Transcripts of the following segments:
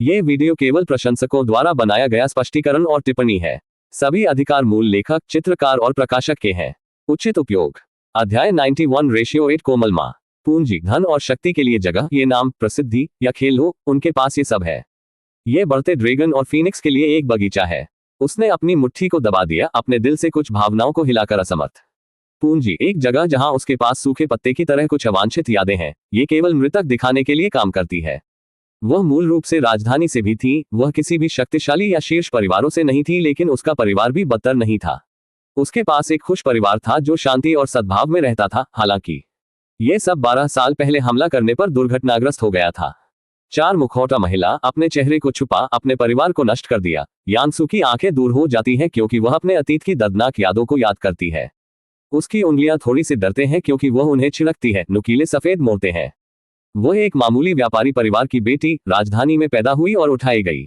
ये वीडियो केवल प्रशंसकों द्वारा बनाया गया स्पष्टीकरण और टिप्पणी है। सभी अधिकार मूल लेखक, चित्रकार और प्रकाशक के हैं। उचित उपयोग। अध्याय 91:8 कोमल माँ। पूंजी, धन और शक्ति के लिए जगह, ये नाम, प्रसिद्धि या खेल हो, उनके पास ये सब है। ये बढ़ते ड्रैगन और फीनिक्स के लिए एक बगीचा है। उसने अपनी मुट्ठी को दबा दिया, अपने दिल से कुछ भावनाओं को हिलाकर असमर्थ। पूंजी, एक जगह जहां उसके पास सूखे पत्ते की तरह कुछ अवांछित यादें हैं। ये केवल मृतक दिखाने के लिए काम करती है। वह मूल रूप से राजधानी से भी थी। वह किसी भी शक्तिशाली या शीर्ष परिवारों से नहीं थी, लेकिन उसका परिवार भी बदतर नहीं था। उसके पास एक खुश परिवार था जो शांति और सद्भाव में रहता था। हालांकि यह सब 12 साल पहले हमला करने पर दुर्घटनाग्रस्त हो गया था। 4 मुखौटा महिला अपने चेहरे को छुपा अपने परिवार को नष्ट कर दिया। यांगसू की आंखें दूर हो जाती हैं क्योंकि वह अपने अतीत की दर्दनाक यादों को याद करती है। उसकी उंगलियां थोड़ी सी डरते हैं क्योंकि वह उन्हें छिड़कती है। नुकीले सफेद मोड़ते हैं। वह एक मामूली व्यापारी परिवार की बेटी, राजधानी में पैदा हुई और उठाई गई।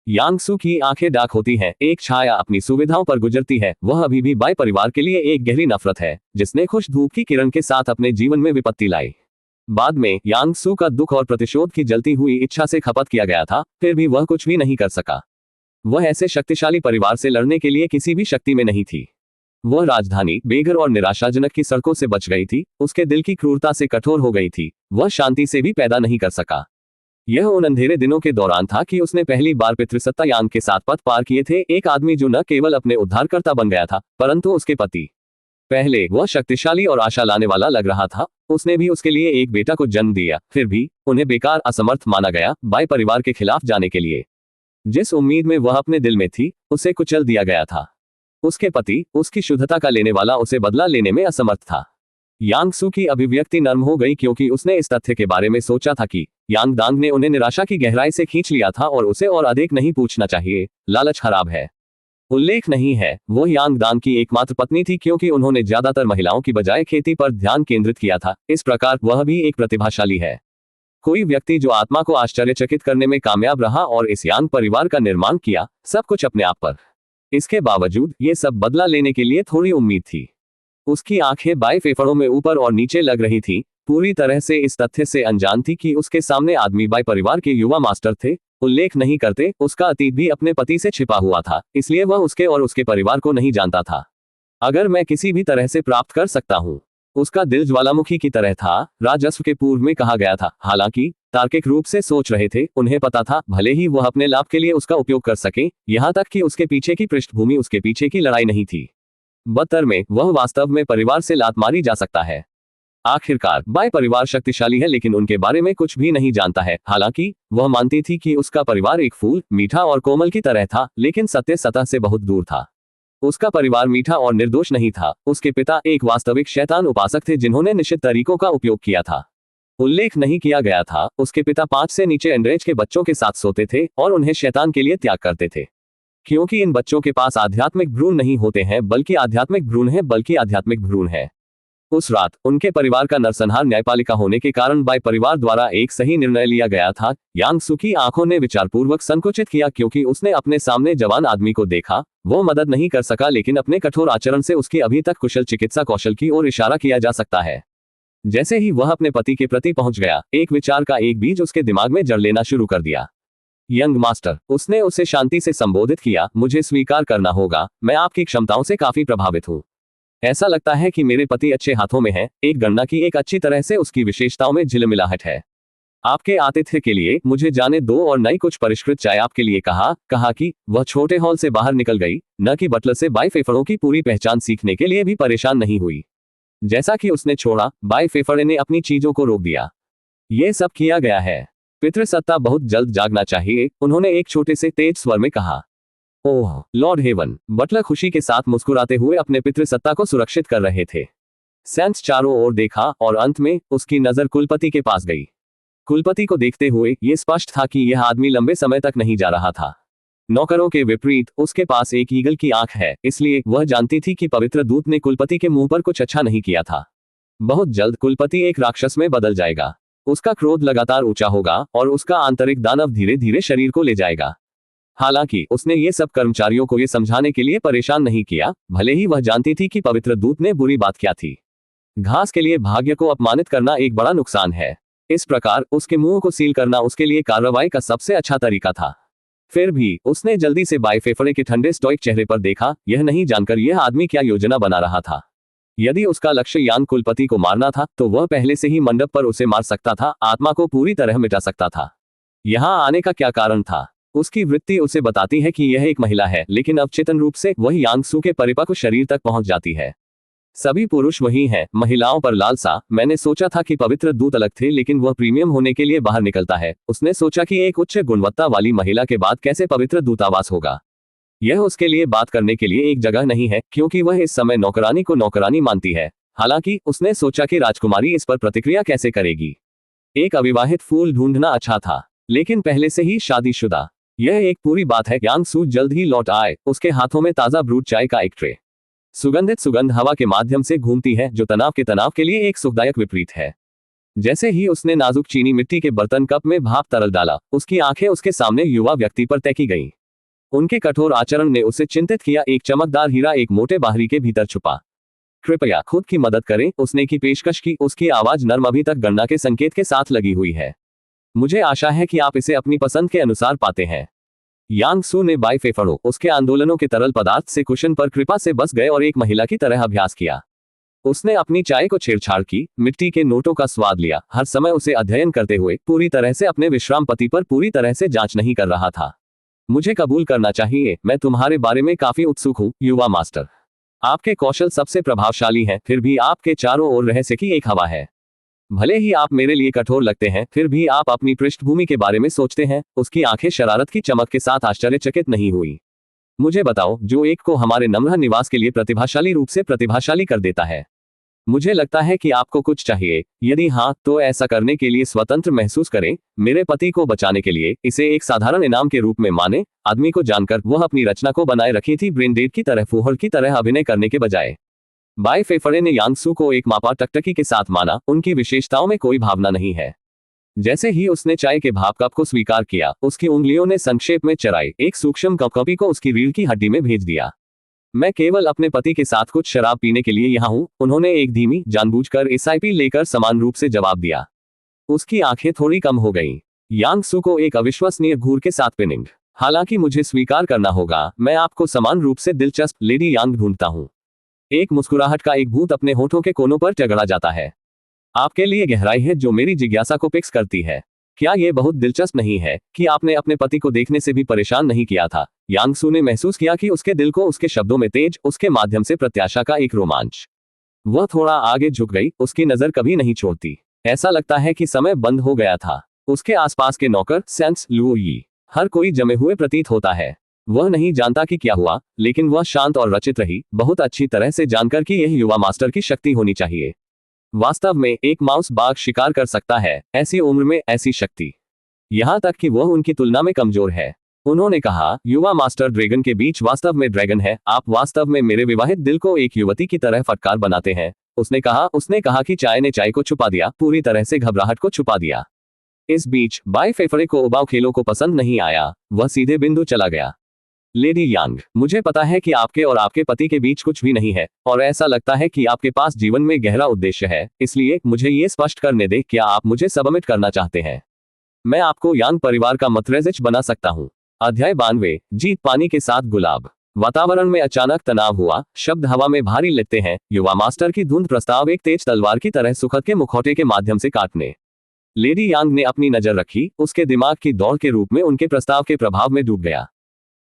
यांगसू की आंखें डार्क होती हैं। एक छाया अपनी सुविधाओं पर गुजरती है। वह अभी भी बाई परिवार के लिए एक गहरी नफरत है, जिसने खुश धूप की किरण के साथ अपने जीवन में विपत्ति लाई। बाद में यांगसू का दुख और प्रतिशोध की जलती हुई इच्छा से खपत किया गया था, फिर भी वह कुछ भी नहीं कर सका। वह ऐसे शक्तिशाली परिवार से लड़ने के लिए किसी भी शक्ति में नहीं थी। वह राजधानी, बेघर और निराशाजनक की सड़कों से बच गई थी। उसके दिल की क्रूरता से कठोर हो गई थी। वह शांति से भी पैदा नहीं कर सका। यह उन अंधेरे दिनों के दौरान था कि उसने पहली बार पितृसत्ता यांग के साथ पथ पार किए थे। एक आदमी जो न केवल अपने उद्धारकर्ता बन गया था, परंतु उसके पति। पहले वह शक्तिशाली और आशा लाने वाला लग रहा था। उसने भी उसके लिए एक बेटा को जन्म दिया, फिर भी उन्हें बेकार, असमर्थ माना गया बाई परिवार के खिलाफ जाने के लिए। जिस उम्मीद में वह अपने दिल में थी, उसे कुचल दिया गया था। उसके पति, उसकी शुद्धता का लेने वाला, उसे बदला लेने में असमर्थ था। यांगसू की अभिव्यक्ति नर्म हो गई क्योंकि उसने इस तथ्य के बारे में सोचा था कि यांगदांग ने उन्हें निराशा की गहराई से खींच लिया था और उसे और अधिक नहीं पूछना चाहिए। लालच खराब है। उल्लेख नहीं है, वह यांगदांग की एकमात्र पत्नी थी क्योंकि उन्होंने ज्यादातर महिलाओं की बजाय खेती पर ध्यान केंद्रित किया था। इस प्रकार वह भी एक प्रतिभाशाली है। कोई व्यक्ति जो आत्मा को आश्चर्यचकित करने में कामयाब रहा और इस यांग परिवार का निर्माण किया, सब कुछ अपने आप पर। इसके बावजूद ये सब बदला लेने के लिए थोड़ी उम्मीद थी। उसकी आंखें बाई फेफड़ों में ऊपर और नीचे लग रही थी, पूरी तरह से इस तथ्य से अनजान थी कि उसके सामने आदमी बाई परिवार के युवा मास्टर थे। उल्लेख नहीं करते, उसका अतीत भी अपने पति से छिपा हुआ था, इसलिए वह उसके और उसके परिवार को नहीं जानता था। अगर मैं किसी भी तरह से प्राप्त कर सकता हूँ। उसका दिल ज्वालामुखी की तरह था, राजस्व के पूर्व में कहा गया था। हालांकि तार्किक रूप से सोच रहे थे, उन्हें पता था भले ही वह अपने लाभ के लिए उसका उपयोग कर सके, यहां तक कि उसके पीछे की पृष्ठभूमि उसके पीछे की लड़ाई नहीं थी। बदतर में, वह वास्तव में परिवार से लात मारी जा सकता है। आखिरकार बाई परिवार शक्तिशाली है लेकिन उनके बारे में कुछ भी नहीं जानता है। हालांकि वह मानती थी कि उसका परिवार एक फूल, मीठा और कोमल की तरह था, लेकिन सत्य सतह से बहुत दूर था। उसका परिवार मीठा और निर्दोष नहीं था। उसके पिता एक वास्तविक शैतान उपासक थे जिन्होंने निश्चित तरीकों का उपयोग किया था। उल्लेख नहीं किया गया था, उसके पिता 5 से नीचे अंडरएज के बच्चों के साथ सोते थे और उन्हें शैतान के लिए त्याग करते थे। क्योंकि इन बच्चों के पास आध्यात्मिक भ्रूण नहीं होते हैं, बल्कि आध्यात्मिक भ्रूण है। उस रात उनके परिवार का नरसंहार न्यायपालिका होने के कारण बाई परिवार द्वारा एक सही निर्णय लिया गया था। यांगसू की आंखों ने विचारपूर्वक संकुचित किया क्योंकि उसने अपने सामने जवान आदमी को देखा। वो मदद नहीं कर सका, लेकिन अपने कठोर आचरण से उसकी अभी तक कुशल चिकित्सा कौशल की ओर इशारा किया जा सकता है। जैसे ही वह अपने पति के प्रति पहुंच गया, एक विचार का एक बीज उसके दिमाग में जड़ लेना शुरू कर दिया। यंग मास्टर, उसने उसे शांति से संबोधित किया, मुझे स्वीकार करना होगा, मैं आपकी क्षमताओं से काफी प्रभावित हूँ। ऐसा लगता है कि मेरे पति अच्छे हाथों में हैं। एक गणना की एक अच्छी तरह से उसकी विशेषताओं में झिलमिलाहट है। आपके आतिथ्य के लिए मुझे जाने दो और नई कुछ परिष्कृत चाय आपके लिए कहा कि वह छोटे हॉल से बाहर निकल गई, न कि बटलर से बाई फेफड़ों की पूरी पहचान सीखने के लिए भी परेशान नहीं हुई। जैसा कि उसने छोड़ा, बाई फेफड़े ने अपनी चीजों को रोक दिया। यह सब किया गया है। पितृसत्ता बहुत जल्द जागना चाहिए, उन्होंने एक छोटे से तेज स्वर में कहा। ओह लॉर्ड हेवन, बटलर खुशी के साथ मुस्कुराते हुए अपने पितृसत्ता को सुरक्षित कर रहे थे। सेंस चारों ओर देखा और अंत में उसकी नजर कुलपति के पास गई। कुलपति को देखते हुए यह स्पष्ट था कि यह आदमी लंबे समय तक नहीं जा रहा था। नौकरों के विपरीत उसके पास एक ईगल की आंख है, इसलिए वह जानती थी कि पवित्र दूत ने कुलपति के मुंह पर कुछ अच्छा नहीं किया था। बहुत जल्द कुलपति एक राक्षस में बदल जाएगा। उसका क्रोध लगातार ऊंचा होगा और उसका आंतरिक दानव धीरे धीरे शरीर को ले जाएगा। हालांकि उसने ये सब कर्मचारियों को ये समझाने के लिए परेशान नहीं किया, भले ही वह जानती थी कि पवित्र दूत ने बुरी बात क्या थी। घास के लिए भाग्य को अपमानित करना एक बड़ा नुकसान है। इस प्रकार उसके मुंह को सील करना उसके लिए कार्रवाई का सबसे अच्छा तरीका था। फिर भी उसने जल्दी से बाई फेफड़े के ठंडे स्टोइक चेहरे पर देखा, यह नहीं जानकर यह आदमी क्या योजना बना रहा था। यदि उसका लक्ष्य यांग कुलपति को मारना था तो वह पहले से ही मंडप पर उसे मार सकता था, आत्मा को पूरी तरह मिटा सकता था। यहाँ आने का क्या कारण था? उसकी वृत्ति उसे बताती है कि यह एक महिला है, लेकिन अवचेतन रूप से वह यांग सू के परिपक्व शरीर तक पहुंच जाती है। सभी पुरुष वही हैं, महिलाओं पर लालसा। मैंने सोचा था कि पवित्र दूत अलग थे, लेकिन वह प्रीमियम होने के लिए बाहर निकलता है। उसने सोचा कि एक उच्च गुणवत्ता वाली महिला के बाद कैसे पवित्र दूतावास होगा। यह उसके लिए बात करने के लिए एक जगह नहीं है, क्योंकि वह इस समय नौकरानी को नौकरानी मानती है। हालांकि उसने सोचा कि राजकुमारी इस पर प्रतिक्रिया कैसे करेगी। एक अविवाहित फूल ढूंढना अच्छा था, लेकिन पहले से ही शादीशुदा। यह एक पूरी बात है। यांग सू जल्द ही लौट आए, उसके हाथों में ताजा ब्रूड चाय का एक ट्रे। सुगंधित सुगंध हवा के माध्यम से घूमती है, जो तनाव के लिए एक सुखदायक विपरीत है। जैसे ही उसने नाजुक चीनी मिट्टी के बर्तन कप में भाप तरल डाला, उसकी आंखें उसके सामने युवा व्यक्ति पर तैकी गईं। उनके कठोर आचरण ने उसे चिंतित किया। एक चमकदार हीरा एक मोटे बाहरी के भीतर छुपा। कृपया खुद की मदद करें, उसने की पेशकश की। उसकी आवाज नर्म, अभी तक गणना के संकेत के साथ लगी हुई है। मुझे आशा है कि आप इसे अपनी पसंद के अनुसार पाते हैं। यांग सू ने बाई फेफड़ों उसके आंदोलनों के तरल पदार्थ से कुशन पर कृपा से बस गए और एक महिला की तरह अभ्यास किया। उसने अपनी चाय को छेड़छाड़ की, मिट्टी के नोटों का स्वाद लिया, हर समय उसे अध्ययन करते हुए, पूरी तरह से अपने विश्राम पति पर पूरी तरह से जांच नहीं कर रहा था। मुझे कबूल करना चाहिए, मैं तुम्हारे बारे में काफी उत्सुक हूँ, युवा मास्टर। आपके कौशल सबसे प्रभावशाली हैं, फिर भी आपके चारों ओर रहस्य की एक हवा है। भले ही आप मेरे लिए कठोर लगते हैं, फिर भी आप अपनी पृष्ठभूमि के बारे में सोचते हैं। उसकी आंखें शरारत की चमक के साथ आश्चर्यचकित नहीं हुई। मुझे बताओ, जो एक को हमारे नम्र निवास के लिए प्रतिभाशाली रूप से प्रतिभाशाली कर देता है। मुझे लगता है कि आपको कुछ चाहिए। यदि हाँ, तो ऐसा करने के लिए स्वतंत्र महसूस करें। मेरे पति को बचाने के लिए इसे एक साधारण इनाम के रूप में माने। आदमी को जानकर वह अपनी रचना को बनाए रखी थी, ब्रेन डेड की तरह, फूहड़ की तरह अभिनय करने के बजाय। बाई फेफड़े ने यांग सू को एक मापा टकटकी के साथ माना। उनकी विशेषताओं में कोई भावना नहीं है। जैसे ही उसने चाय के भाप कप को स्वीकार किया, उसकी उंगलियों ने संक्षेप में चराई, एक सूक्ष्म कपकपी को उसकी रीढ़ की हड्डी में भेज दिया। मैं केवल अपने पति के साथ कुछ शराब पीने के लिए यहाँ हूँ, उन्होंने एक धीमी, जानबूझकर एसआईपी लेकर समान रूप से जवाब दिया। उसकी आंखें थोड़ी कम हो गईं। यांग सू को एक अविश्वसनीय घूर के साथ पिनिंग। हालांकि मुझे स्वीकार करना होगा, मैं आपको समान रूप से दिलचस्प लेडी यांग ढूंढता हूँ। एक मुस्कुराहट का एक भूत अपने होठों के कोनों पर टगड़ा जाता है। आपके लिए गहराई है जो मेरी जिज्ञासा को पिक्स करती है। क्या यह बहुत दिलचस्प नहीं है कि आपने अपने पति को देखने से भी परेशान नहीं किया था? यांग सू ने महसूस किया कि उसके दिल को उसके शब्दों में तेज, उसके माध्यम से प्रत्याशा का एक रोमांच। वह थोड़ा आगे झुक गई, उसकी नजर कभी नहीं छोड़ती। ऐसा लगता है कि समय बंद हो गया था। उसके आसपास के नौकर, सेंस लुओ यी, हर कोई जमे हुए प्रतीत होता है। वह नहीं जानता कि क्या हुआ, लेकिन वह शांत और रचित रही, बहुत अच्छी तरह से जानकर कि यह युवा मास्टर की शक्ति होनी चाहिए। वास्तव में एक माउस बाघ शिकार कर सकता है, ऐसी उम्र में ऐसी शक्ति। यहाँ तक कि वह उनकी तुलना में कमजोर है। उन्होंने कहा, युवा मास्टर ड्रैगन के बीच वास्तव में ड्रैगन है। आप वास्तव में मेरे विवाहित दिल को एक युवती की तरह फटकार बनाते हैं। उसने कहा कि चाय ने चाय को छुपा दिया, पूरी तरह से घबराहट को छुपा दिया। इस बीच बाई फेफड़े को उबाऊ खेलों को पसंद नहीं आया। वह सीधे बिंदु चला गया। लेडी यांग, मुझे पता है कि आपके और आपके पति के बीच कुछ भी नहीं है, और ऐसा लगता है कि आपके पास जीवन में गहरा उद्देश्य है। इसलिए मुझे ये स्पष्ट करने दे, क्या आप मुझे सबमिट करना चाहते हैं? मैं आपको यांग परिवार का मतरेजिच बना सकता हूँ। अध्याय 92, जीत पानी के साथ गुलाब। वातावरण में अचानक तनाव हुआ, शब्द हवा में भारी लगते हैं। युवा मास्टर की धुंध प्रस्ताव एक तेज तलवार की तरह सुखद के मुखौटे के माध्यम से काटने। लेडी यांग ने अपनी नजर रखी, उसके दिमाग की दौड़ के रूप में उनके प्रस्ताव के प्रभाव में डूब गया।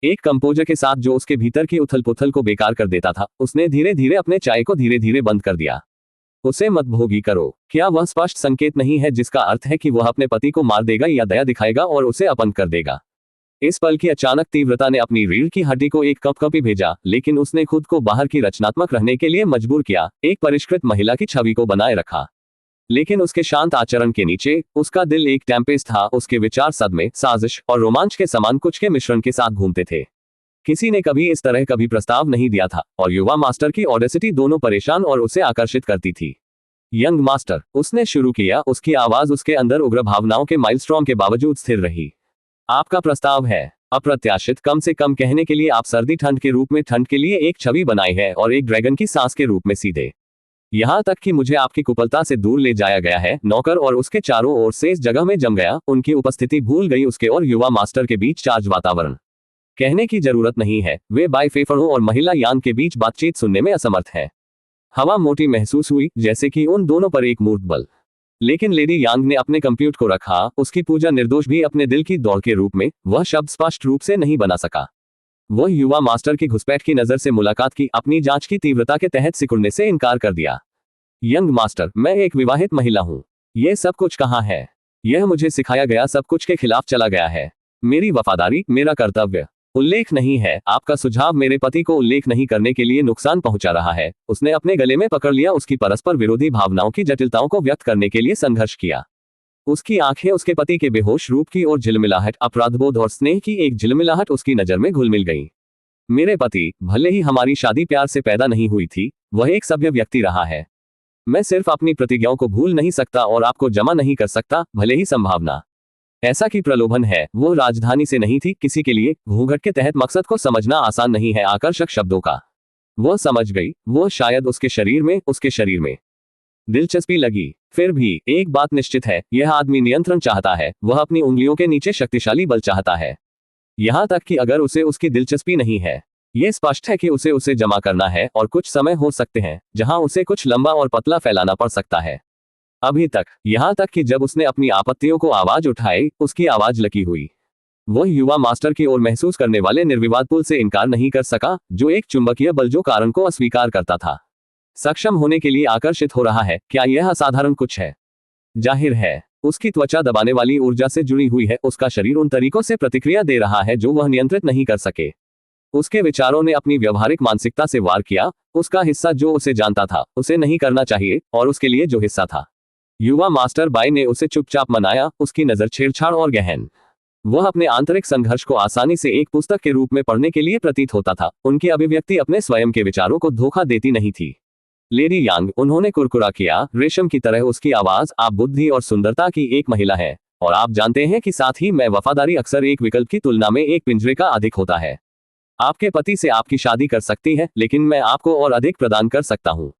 एक कंपोजर के साथ जो उसके भीतर की उथल पुथल को बेकार कर देता था, उसने धीरे धीरे अपने चाय को धीरे धीरे बंद कर दिया। उसे मत भोगी करो। क्या वह स्पष्ट संकेत नहीं है जिसका अर्थ है कि वह अपने पति को मार देगा या दया दिखाएगा और उसे अपंग कर देगा? इस पल की अचानक तीव्रता ने अपनी रीढ़ की हड्डी को एक कपकपी भेजा, लेकिन उसने खुद को बाहर की रचनात्मक रहने के लिए मजबूर किया, एक परिष्कृत महिला की छवि को बनाए रखा। लेकिन उसके शांत आचरण के नीचे उसका दिल एक टेम्पेस्ट था। उसके विचार सदमे, साजिश और रोमांच के समान कुछ के मिश्रण के साथ घूमते थे। किसी ने कभी इस तरह कभी प्रस्ताव नहीं दिया था, और युवा मास्टर की ऑडेसिटी दोनों परेशान और उसे आकर्षित करती थी। यंग मास्टर, उसने शुरू किया। उसकी आवाज उसके अंदर उग्र भावनाओं के माइलस्टोन के बावजूद स्थिर रही। आपका प्रस्ताव है अप्रत्याशित। कम से कम कहने के लिए आप सर्दी ठंड के रूप में ठंड के लिए एक छवि बनाई है और एक ड्रैगन की सांस के रूप में सीधे। यहाँ तक कि मुझे आपकी कुपलता से दूर ले जाया गया है। नौकर और उसके चारों ओर से इस जगह में जम गया, उनकी उपस्थिति भूल गई उसके और युवा मास्टर के बीच चार्ज वातावरण। कहने की जरूरत नहीं है, वे बाई फेफड़ों और महिला यांग के बीच बातचीत सुनने में असमर्थ है। हवा मोटी महसूस हुई, जैसे कि उन दोनों पर एक मूर्त बल। लेकिन लेडी यांग ने अपने कंप्यूटर को रखा, उसकी पूजा निर्दोष भी अपने दिल की दौड़ के रूप में वह शब्द स्पष्ट रूप से नहीं बना सका। वह युवा मास्टर की घुसपैठ की नजर से मुलाकात की, अपनी जांच की तीव्रता के तहत सिकुड़ने से इनकार कर दिया। यंग मास्टर, मैं एक विवाहित महिला हूं। यह सब कुछ कहाँ है? यह मुझे सिखाया गया सब कुछ के खिलाफ चला गया है। मेरी वफादारी, मेरा कर्तव्य। उल्लेख नहीं है। आपका सुझाव मेरे पति को उल्लेख नहीं करने के लिए नुकसान पहुंचा रहा है। उसने अपने गले में पकड़ लिया, उसकी परस्पर विरोधी भावनाओं की जटिलताओं को व्यक्त करने के लिए संघर्ष किया। उसकी आंखें उसके पति के बेहोश रूप की ओर झिलमिलाहट, अपराधबोध और स्नेह की एक झिलमिलाहट उसकी नजर में घुल मिल गई। मेरे पति, भले ही हमारी शादी प्यार से पैदा नहीं हुई थी, वह एक सभ्य व्यक्ति रहा है। मैं सिर्फ अपनी प्रतिज्ञाओं को भूल नहीं सकता और आपको जमा नहीं कर सकता, भले ही संभावना ऐसा कि प्रलोभन है। वो राजधानी से नहीं थी, किसी के लिए घूंघट के तहत मकसद को समझना आसान नहीं है आकर्षक शब्दों का। वो समझ गई, वो शायद उसके शरीर में दिलचस्पी लगी। फिर भी एक बात निश्चित है, यह आदमी नियंत्रण चाहता है, वह अपनी उंगलियों के नीचे शक्तिशाली बल चाहता है। यहां तक कि अगर उसे उसकी दिलचस्पी नहीं है, यह स्पष्ट है कि उसे जमा करना है और कुछ समय हो सकते हैं जहां उसे कुछ लंबा और पतला फैलाना पड़ सकता है। अभी तक, यहां तक कि जब उसने अपनी आपत्तियों को आवाज उठाई, उसकी आवाज लकी हुई। वह युवा मास्टर की ओर महसूस करने वाले निर्विवाद पुल से इनकार नहीं कर सका, जो एक चुंबकीय बल जो कारण को अस्वीकार करता था, सक्षम होने के लिए आकर्षित हो रहा है। क्या यह असाधारण कुछ है? जाहिर है, उसकी त्वचा दबाने वाली ऊर्जा से जुड़ी हुई है, उसका शरीर उन तरीकों से प्रतिक्रिया दे रहा है जो वह नियंत्रित नहीं कर सके। उसके विचारों ने अपनी व्यवहारिक मानसिकता से वार किया, उसका हिस्सा जो उसे जानता था उसे नहीं करना चाहिए, और उसके लिए जो हिस्सा था। युवा मास्टर बाई ने उसे चुपचाप मनाया, उसकी नजर छेड़छाड़ और गहन। वह अपने आंतरिक संघर्ष को आसानी से एक पुस्तक के रूप में पढ़ने के लिए प्रतीत होता था। उनकी अभिव्यक्ति अपने स्वयं के विचारों को धोखा देती नहीं थी। लेडी यांग, उन्होंने कुरकुरा किया, रेशम की तरह उसकी आवाज, आप बुद्धि और सुंदरता की एक महिला हैं, और आप जानते हैं कि साथ ही मैं वफादारी अक्सर एक विकल्प की तुलना में एक पिंजरे का अधिक होता है। आपके पति से आपकी शादी कर सकती है, लेकिन मैं आपको और अधिक प्रदान कर सकता हूं।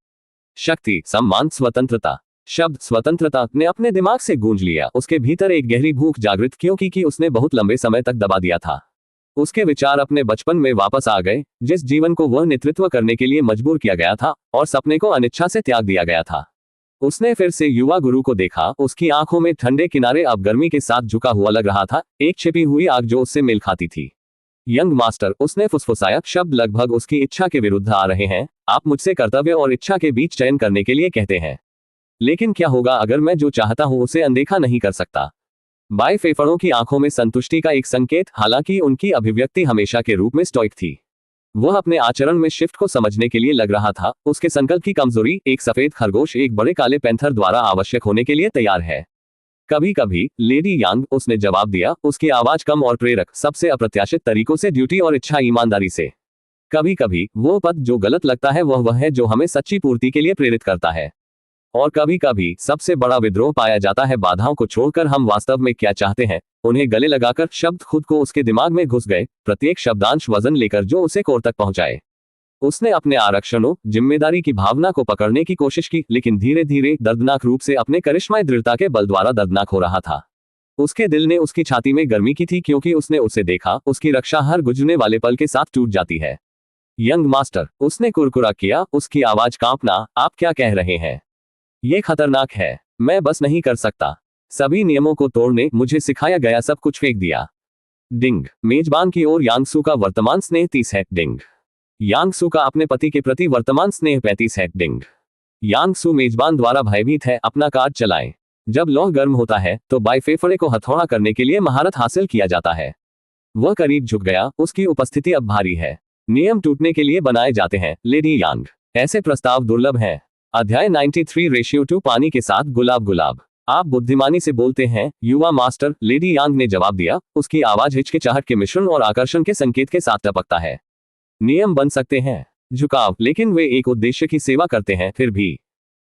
शक्ति, सम्मान, स्वतंत्रता। शब्द स्वतंत्रता ने अपने दिमाग से गूंज लिया। उसके भीतर एक गहरी भूख जागृत क्योंकि उसने बहुत लंबे समय तक दबा दिया था। उसके विचार अपने बचपन में वापस आ गए, जिस जीवन को वह नेतृत्व करने के लिए मजबूर किया गया था और सपने को अनिच्छा से त्याग दिया गया था। उसने फिर से युवा गुरु को देखा, उसकी आंखों में ठंडे किनारे अब गर्मी के साथ झुका हुआ लग रहा था, एक छिपी हुई आग जो उससे मेल खाती थी। यंग मास्टर, उसने फुसफुसाया, शब्द लगभग उसकी इच्छा के विरुद्ध आ रहे हैं। आप मुझसे कर्तव्य और इच्छा के बीच चयन करने के लिए कहते हैं, लेकिन क्या होगा अगर मैं जो चाहता हूं उसे अनदेखा नहीं कर सकता? बाई फेफड़ों की आंखों में संतुष्टि का एक संकेत, हालांकि उनकी अभिव्यक्ति हमेशा के रूप में स्टोइक थी। वह अपने आचरण में शिफ्ट को समझने के लिए लग रहा था। उसके संकल्प की कमजोरी, एक सफेद खरगोश एक बड़े काले पैंथर द्वारा आवश्यक होने के लिए तैयार है। कभी कभी लेडी यांग, उसने जवाब दिया, उसकी आवाज कम और प्रेरक, सबसे अप्रत्याशित तरीकों से, ड्यूटी और इच्छा ईमानदारी से। कभी कभी वो पद जो गलत लगता है वह है जो हमें सच्ची पूर्ति के लिए प्रेरित करता है। और कभी कभी सबसे बड़ा विद्रोह पाया जाता है बाधाओं को छोड़कर हम वास्तव में क्या चाहते हैं, उन्हें गले लगाकर। शब्द खुद को उसके दिमाग में घुस गए, प्रत्येक शब्दांश वजन लेकर जो उसे कोर तक पहुंचाए। उसने अपने आरक्षणों, जिम्मेदारी की भावना को पकड़ने की कोशिश की, लेकिन धीरे धीरे दर्दनाक रूप से अपने करिश्माई दृढ़ता के बल द्वारा दर्दनाक हो रहा था। उसके दिल ने उसकी छाती में गर्मी की थी क्योंकि उसने उसे देखा, उसकी रक्षा हर गुजरने वाले पल के साथ टूट जाती है। यंग मास्टर, उसने कुरकुरा किया, उसकी आवाज कांपना, आप क्या कह रहे हैं? ये खतरनाक है। मैं बस नहीं कर सकता। सभी नियमों को तोड़ने, मुझे सिखाया गया सब कुछ फेंक दिया। डिंग। मेजबान की ओर यांगसू का वर्तमान स्नेह 30 है। डिंग। यांगसू का अपने पति के प्रति वर्तमान स्नेह 35 है। डिंग। यांगसू मेजबान द्वारा भयभीत है, अपना कार्ड चलाएं। जब लौह गर्म होता है तो बाई फेफड़े को हथौड़ा करने के लिए महारत हासिल किया जाता है। वह करीब झुक गया, उसकी उपस्थिति अब भारी है। नियम टूटने के लिए बनाए जाते हैं, लेडी यांग। ऐसे प्रस्ताव दुर्लभ हैं। अध्याय 93:2 पानी के साथ गुलाब। आप बुद्धिमानी से बोलते हैं, युवा मास्टर, लेडी यांग ने जवाब दिया। उसकी आवाज हिचकिचाहट के मिश्रण और आकर्षण के संकेत के साथ टपकता है। नियम बन सकते हैं झुकाव, लेकिन वे एक उद्देश्य की सेवा करते हैं। फिर भी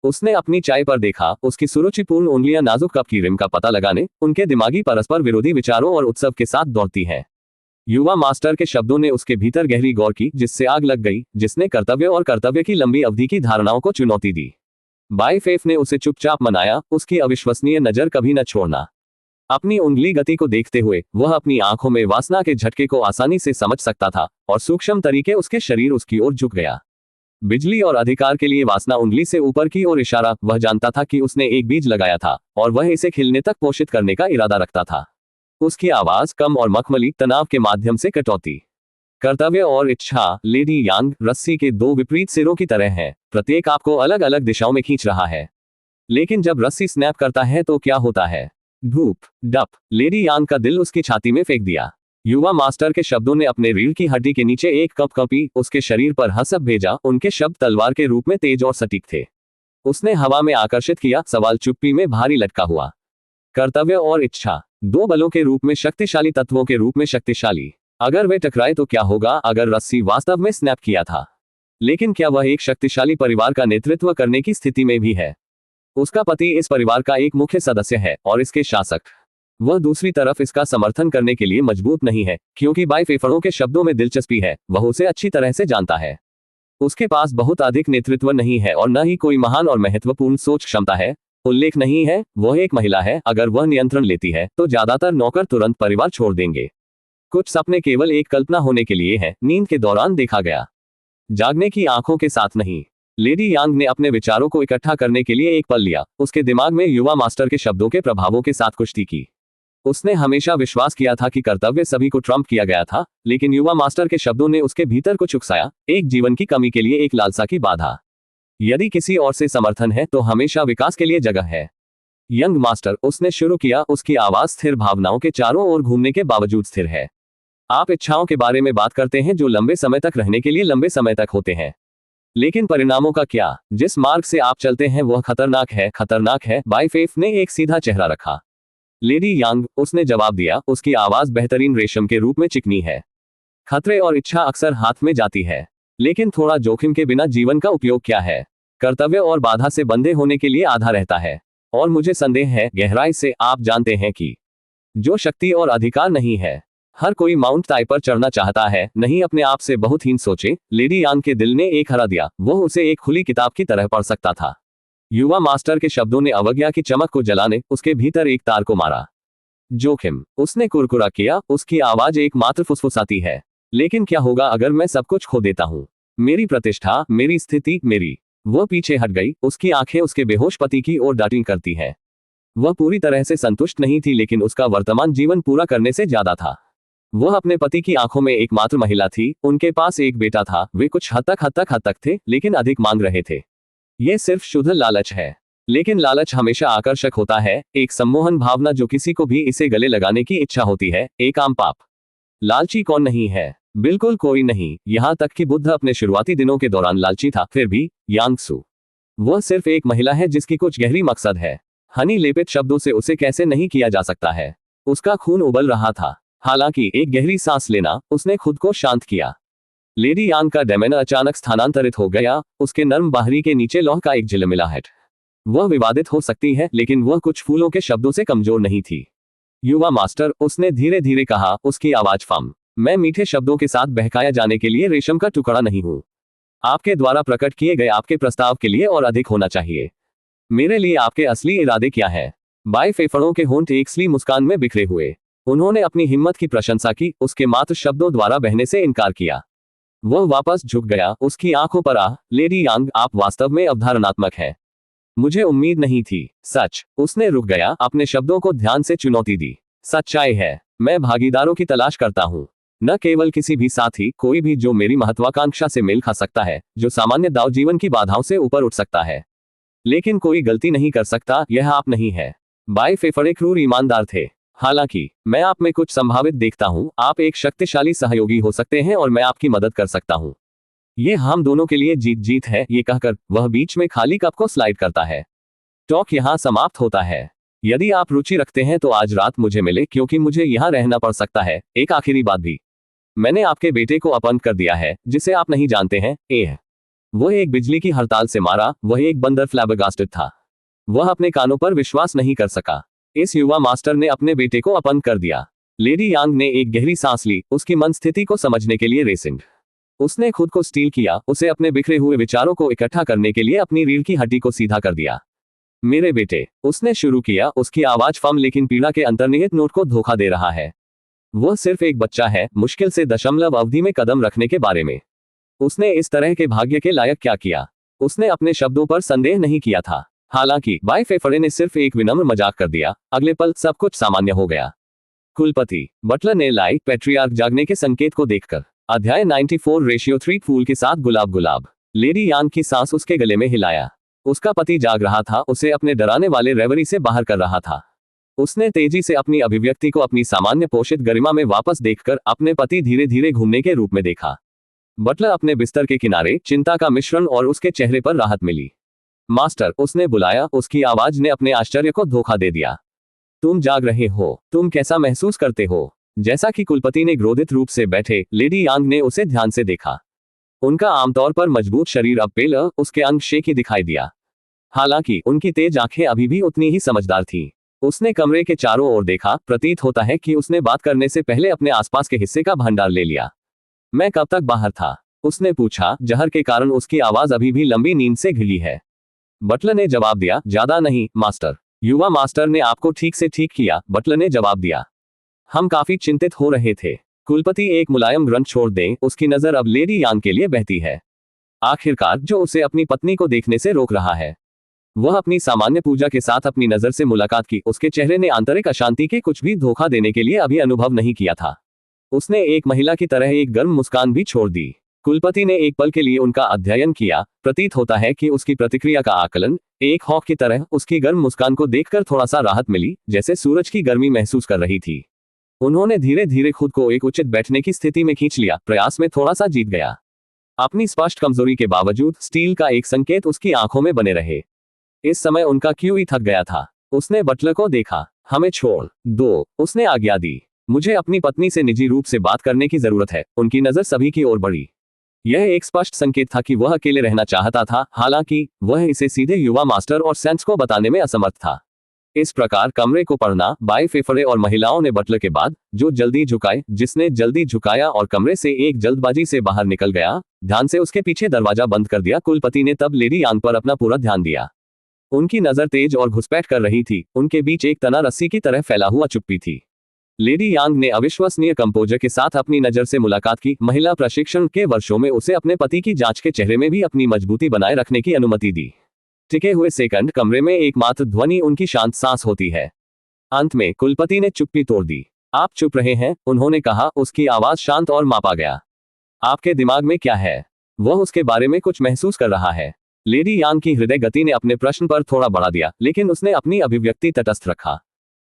उसने अपनी चाय पर देखा, उसकी सुरुचिपूर्ण उंगलियां नाजुक कप की रिम का पता लगाने, उनके दिमागी परस्पर विरोधी विचारों और उत्सव के साथ दौड़ती हैं। युवा मास्टर के शब्दों ने उसके भीतर गहरी गौर की, जिससे आग लग गई, जिसने कर्तव्य और कर्तव्य की लंबी अवधि की धारणाओं को चुनौती दी। बाई फेफ ने उसे चुपचाप मनाया, उसकी अविश्वसनीय नजर कभी न छोड़ना। अपनी उंगली गति को देखते हुए वह अपनी आंखों में वासना के झटके को आसानी से समझ सकता था और सूक्ष्म तरीके उसके शरीर उसकी ओर झुक गया। बिजली और अधिकार के लिए वासना उंगली से ऊपर की ओर इशारा, वह जानता था कि उसने एक बीज लगाया था और वह इसे खिलने तक पोषित करने का इरादा रखता था। उसकी आवाज कम और मखमली, तनाव के माध्यम से कटौती। कर्तव्य और इच्छा लेडी यांग रस्सी के दो विपरीत सिरों की तरह हैं, प्रत्येक आपको अलग अलग दिशाओं में खींच रहा है। लेकिन जब रस्सी स्नैप करता है तो क्या होता है? धूप डप। लेडी यांग का दिल उसकी छाती में फेंक दिया। युवा मास्टर के शब्दों ने अपने रीढ़ की हड्डी के नीचे एक कप कंपी उसके शरीर पर हंसप भेजा। उनके शब्द तलवार के रूप में तेज और सटीक थे। उसने हवा में आकर्षित किया, सवाल चुप्पी में भारी लटका हुआ। कर्तव्य और इच्छा, दो बलों के रूप में शक्तिशाली, तत्वों के रूप में शक्तिशाली। अगर वे टकराए तो क्या होगा? अगर रस्सी वास्तव में स्नैप किया था, लेकिन क्या वह एक शक्तिशाली परिवार का नेतृत्व करने की स्थिति में भी है? उसका पति इस परिवार का एक मुख्य सदस्य है और इसके शासक। वह दूसरी तरफ इसका समर्थन करने के लिए मजबूत नहीं है, क्योंकि बाई फेफड़ों के शब्दों में दिलचस्पी है, वह उसे अच्छी तरह से जानता है। उसके पास बहुत अधिक नेतृत्व नहीं है और न ही कोई महान और महत्वपूर्ण सोच क्षमता है। उल्लेख नहीं है, वह एक महिला है। अगर वह नियंत्रण लेती है तो ज्यादातर नौकर तुरंत परिवार छोड़ देंगे। कुछ सपने केवल एक कल्पना होने के लिए हैं, नींद के दौरान देखा गया, जागने की आंखों के साथ नहीं। लेडी यांग ने अपने विचारों को इकट्ठा करने के लिए एक पल लिया। उसके दिमाग में युवा मास्टर के शब्दों के प्रभावों के साथ कुश्ती की। उसने हमेशा विश्वास किया था कि कर्तव्य सभी को ट्रम्प किया गया था, लेकिन युवा मास्टर के शब्दों ने उसके भीतर कुछ उकसाया, एक जीवन की कमी के लिए एक लालसा की बाधा। यदि किसी और से समर्थन है तो हमेशा विकास के लिए जगह है। यंग मास्टर, उसने शुरू किया, उसकी आवाज स्थिर, भावनाओं के चारों ओर घूमने के बावजूद स्थिर है। आप इच्छाओं के बारे में बात करते हैं जो लंबे समय तक रहने के लिए लंबे समय तक होते हैं, लेकिन परिणामों का क्या? जिस मार्ग से आप चलते हैं वह खतरनाक है, खतरनाक है। बाई फेफ ने एक सीधा चेहरा रखा। लेडी यांग, उसने जवाब दिया, उसकी आवाज बेहतरीन रेशम के रूप में चिकनी है। खतरे और इच्छा अक्सर हाथ में जाती है, लेकिन थोड़ा जोखिम के बिना जीवन का उपयोग क्या है? कर्तव्य और बाधा से बंधे होने के लिए आधा रहता है। और मुझे संदेह है, गहराई से आप जानते हैं कि जो शक्ति और अधिकार नहीं है। हर कोई माउंट ताई पर चढ़ना चाहता है, नहीं अपने आप से बहुत हीन सोचे। लेडी यांग के दिल ने एक हरा दिया, वह उसे एक खुली किताब की तरह पढ़ सकता था। युवा मास्टर के शब्दों ने अवज्ञा की चमक को जलाने उसके भीतर एक तार को मारा। जोखिम, उसने कुरकुरा किया, उसकी आवाज एकमात्र फुसफुसाती है। लेकिन क्या होगा अगर मैं सब कुछ खो देता हूँ? मेरी प्रतिष्ठा, मेरी स्थिति, मेरी। वह पीछे हट गई, उसकी आंखें उसके बेहोश पति की ओर डाटिंग करती हैं। वह पूरी तरह से संतुष्ट नहीं थी, लेकिन उसका वर्तमान जीवन पूरा करने से ज्यादा था। वह अपने पति की आंखों में एकमात्र महिला थी। उनके पास एक बेटा था। वे कुछ हद तक थे, लेकिन अधिक मांग रहे थे। यह सिर्फ शुद्ध लालच है, लेकिन लालच हमेशा आकर्षक होता है, एक सम्मोहन भावना जो किसी को भी इसे गले लगाने की इच्छा होती है, एक आम पाप। लालची कौन नहीं है? बिल्कुल कोई नहीं, यहां तक कि बुद्ध अपने शुरुआती दिनों के दौरान लालची था। फिर भी यांग सू, वह सिर्फ एक महिला है जिसकी कुछ गहरी मकसद है। हनी लेपित शब्दों से उसे कैसे नहीं किया जा सकता है। उसका खून उबल रहा था। हालांकि एक गहरी सांस लेना, उसने खुद को शांत किया। लेडी यांग का डेमेन अचानक स्थानांतरित हो गया, उसके नर्म बाहरी के नीचे लौह का एक झिलमिलाहट। वह विवादित हो सकती है, लेकिन वह कुछ फूलों के शब्दों से कमजोर नहीं थी। युवा मास्टर, उसने धीरे धीरे कहा, उसकी आवाज फम। मैं मीठे शब्दों के साथ बहकाया जाने के लिए रेशम का टुकड़ा नहीं हूं। आपके द्वारा प्रकट किए गए आपके प्रस्ताव के लिए और अधिक होना चाहिए। मेरे लिए आपके असली इरादे क्या है? बाई फेफड़ों के होंठ एक स्ली मुस्कान में बिखरे हुए। उन्होंने अपनी हिम्मत की प्रशंसा की, उसके मात्र शब्दों द्वारा बहने से इनकार किया। वह वापस झुक गया, उसकी आंखों पर आह। लेडी यांग, आप वास्तव में अवधारणात्मक हैं। मुझे उम्मीद नहीं थी। सच। उसने रुक गया, अपने शब्दों को ध्यान से चुनौती दी। सच्चाई है, मैं भागीदारों की तलाश करता हूं, न केवल किसी भी साथी, कोई भी जो मेरी महत्वाकांक्षा से मेल खा सकता है, जो सामान्य दाव जीवन की बाधाओं से ऊपर उठ सकता है। लेकिन कोई गलती नहीं कर सकता, यह आप नहीं है। बाई फेफड़े क्रूर ईमानदार थे। हालांकि मैं आप में कुछ संभावित देखता हूं, आप एक शक्तिशाली सहयोगी हो सकते हैं और मैं आपकी मदद कर सकता हूं। ये हम दोनों के लिए जीत जीत है। ये कहकर वह बीच में खाली कप को स्लाइड करता है। टॉक यहां समाप्त होता है। यदि आप रुचि रखते हैं तो आज रात मुझे मिले, क्योंकि मुझे यहां रहना पड़ सकता है। एक आखिरी बात भी, मैंने आपके बेटे को अपंग कर दिया है, जिसे आप नहीं जानते हैं। वह एक बिजली की हड़ताल से मारा। वह एक बंदर फ्लैबरगास्टेड था। वह अपने कानों पर विश्वास नहीं कर सका। इस युवा मास्टर ने अपने बेटे को अपंग कर दिया। लेडी यांग ने एक गहरी सांस ली, उसकी मन स्थिति को समझने के लिए रेसिंग। उसने खुद को स्टील किया, उसे अपने बिखरे हुए विचारों को इकट्ठा करने के लिए अपनी रीढ़ की हड्डी को सीधा कर दिया। मेरे बेटे, उसने शुरू किया, उसकी आवाज फम लेकिन पीड़ा के अंतर्निहित नोट को धोखा दे रहा है। वह सिर्फ एक बच्चा है, मुश्किल से दशमलव अवधि में कदम रखने के बारे में। उसने इस तरह के भाग्य के लायक क्या किया? उसने अपने शब्दों पर संदेह नहीं किया था। हालांकि बाय फेफरे ने सिर्फ एक विनम्र मजाक कर दिया। अगले पल सब कुछ सामान्य हो गया। कुलपति बटलर ने लाइट पैट्रियार्क जागने के संकेत को देखकर अध्याय 94:3 फूल के साथ गुलाब गुलाब लेडी यांग की सांस उसके गले में हिलाया। उसका पति जाग रहा था, उसे अपने डराने वाले रेवरी से बाहर कर रहा था। उसने तेजी से अपनी अभिव्यक्ति को अपनी सामान्य पोषित गरिमा में वापस देखकर अपने पति धीरे धीरे घूमने के रूप में देखा। बटलर अपने बिस्तर के किनारे, चिंता का मिश्रण और उसके चेहरे पर राहत मिली। मास्टर, उसने बुलाया, उसकी आवाज ने अपने आश्चर्य को धोखा दे दिया। तुम जाग रहे हो, तुम कैसा महसूस करते हो? जैसा कि कुलपति ने क्रोधित रूप से बैठे लेडी यांग ने उसे ध्यान से देखा। उनका आमतौर पर मजबूत शरीर अब पेला, उसके अंग शेखी दिखाई दिया। हालांकि उनकी तेज आंखें अभी भी उतनी ही समझदार थीं। उसने कमरे के चारों ओर देखा, प्रतीत होता है कि उसने बात करने से पहले अपने आसपास के हिस्से का भंडार ले लिया। मैं कब तक बाहर था? उसने पूछा, जहर के कारण उसकी आवाज अभी भी लंबी नींद से घिरी है। बटलर ने जवाब दिया, ज्यादा नहीं मास्टर। युवा मास्टर ने आपको ठीक से ठीक किया, बटलर ने जवाब दिया। हम काफी चिंतित हो रहे थे। कुलपति एक मुलायम ग्रंथ छोड़ दें, उसकी नजर अब लेडी यांग के लिए बहती है। आखिरकार जो उसे अपनी पत्नी को देखने से रोक रहा है। वह अपनी सामान्य पूजा के साथ अपनी नजर से मुलाकात की। उसके चेहरे ने आंतरिक अशांति के कुछ भी धोखा देने के लिए अभी अनुभव नहीं किया था। उसने एक महिला की तरह एक गर्म मुस्कान भी छोड़ दी। कुलपति ने एक पल के लिए उनका अध्ययन किया। प्रतीत होता है कि उसकी प्रतिक्रिया का आकलन, एक हॉक की तरह उसकी गर्म मुस्कान को देखकर थोड़ा सा राहत मिली, जैसे सूरज की गर्मी महसूस कर रही थी। उन्होंने धीरे धीरे खुद को एक उचित बैठने की स्थिति में खींच लिया, प्रयास में थोड़ा सा जीत गया। अपनी स्पष्ट कमजोरी के बावजूद स्टील का एक संकेत उसकी आंखों में बने रहे। इस समय उनका क्यूई थक गया था। उसने बटलर को देखा। हमें छोड़ दो, उसने आज्ञा दी। मुझे अपनी पत्नी से निजी रूप से बात करने की जरूरत है। उनकी नजर सभी की ओर बढ़ी। यह एक स्पष्ट संकेत था कि वह अकेले रहना चाहता था, हालांकि वह इसे सीधे युवा मास्टर और सेंस को बताने में असमर्थ था। इस प्रकार कमरे को पढ़ना, बाय फेफरे और महिलाओं ने बटलर के बाद जो जल्दी झुकाए, जिसने जल्दी झुकाया और कमरे से एक जल्दबाजी से बाहर निकल गया, ध्यान से उसके पीछे दरवाजा बंद कर दिया। कुलपति ने तब लेडी यांग पर अपना पूरा ध्यान दिया। उनकी नजर तेज और घुसपैठ कर रही थी। उनके बीच एक तना रस्सी की तरह फैला हुआ चुप्पी थी। लेडी यांग ने अविश्वसनीय कंपोजर के साथ अपनी नजर से मुलाकात की। महिला प्रशिक्षण के वर्षों में उसे अपने पति की जांच के चेहरे में भी अपनी मजबूती बनाए रखने की अनुमति दी। टिके हुए सेकंड, कमरे में एकमात्र ध्वनि उनकी शांत सांस होती है। अंत में कुलपति ने चुप्पी तोड़ दी। आप चुप रहे हैं, उन्होंने कहा। उसकी आवाज शांत और मापा गया। आपके दिमाग में क्या है? वह उसके बारे में कुछ महसूस कर रहा है। लेडी यांग की हृदय गति ने अपने प्रश्न पर थोड़ा बढ़ा दिया, लेकिन उसने अपनी अभिव्यक्ति तटस्थ रखा।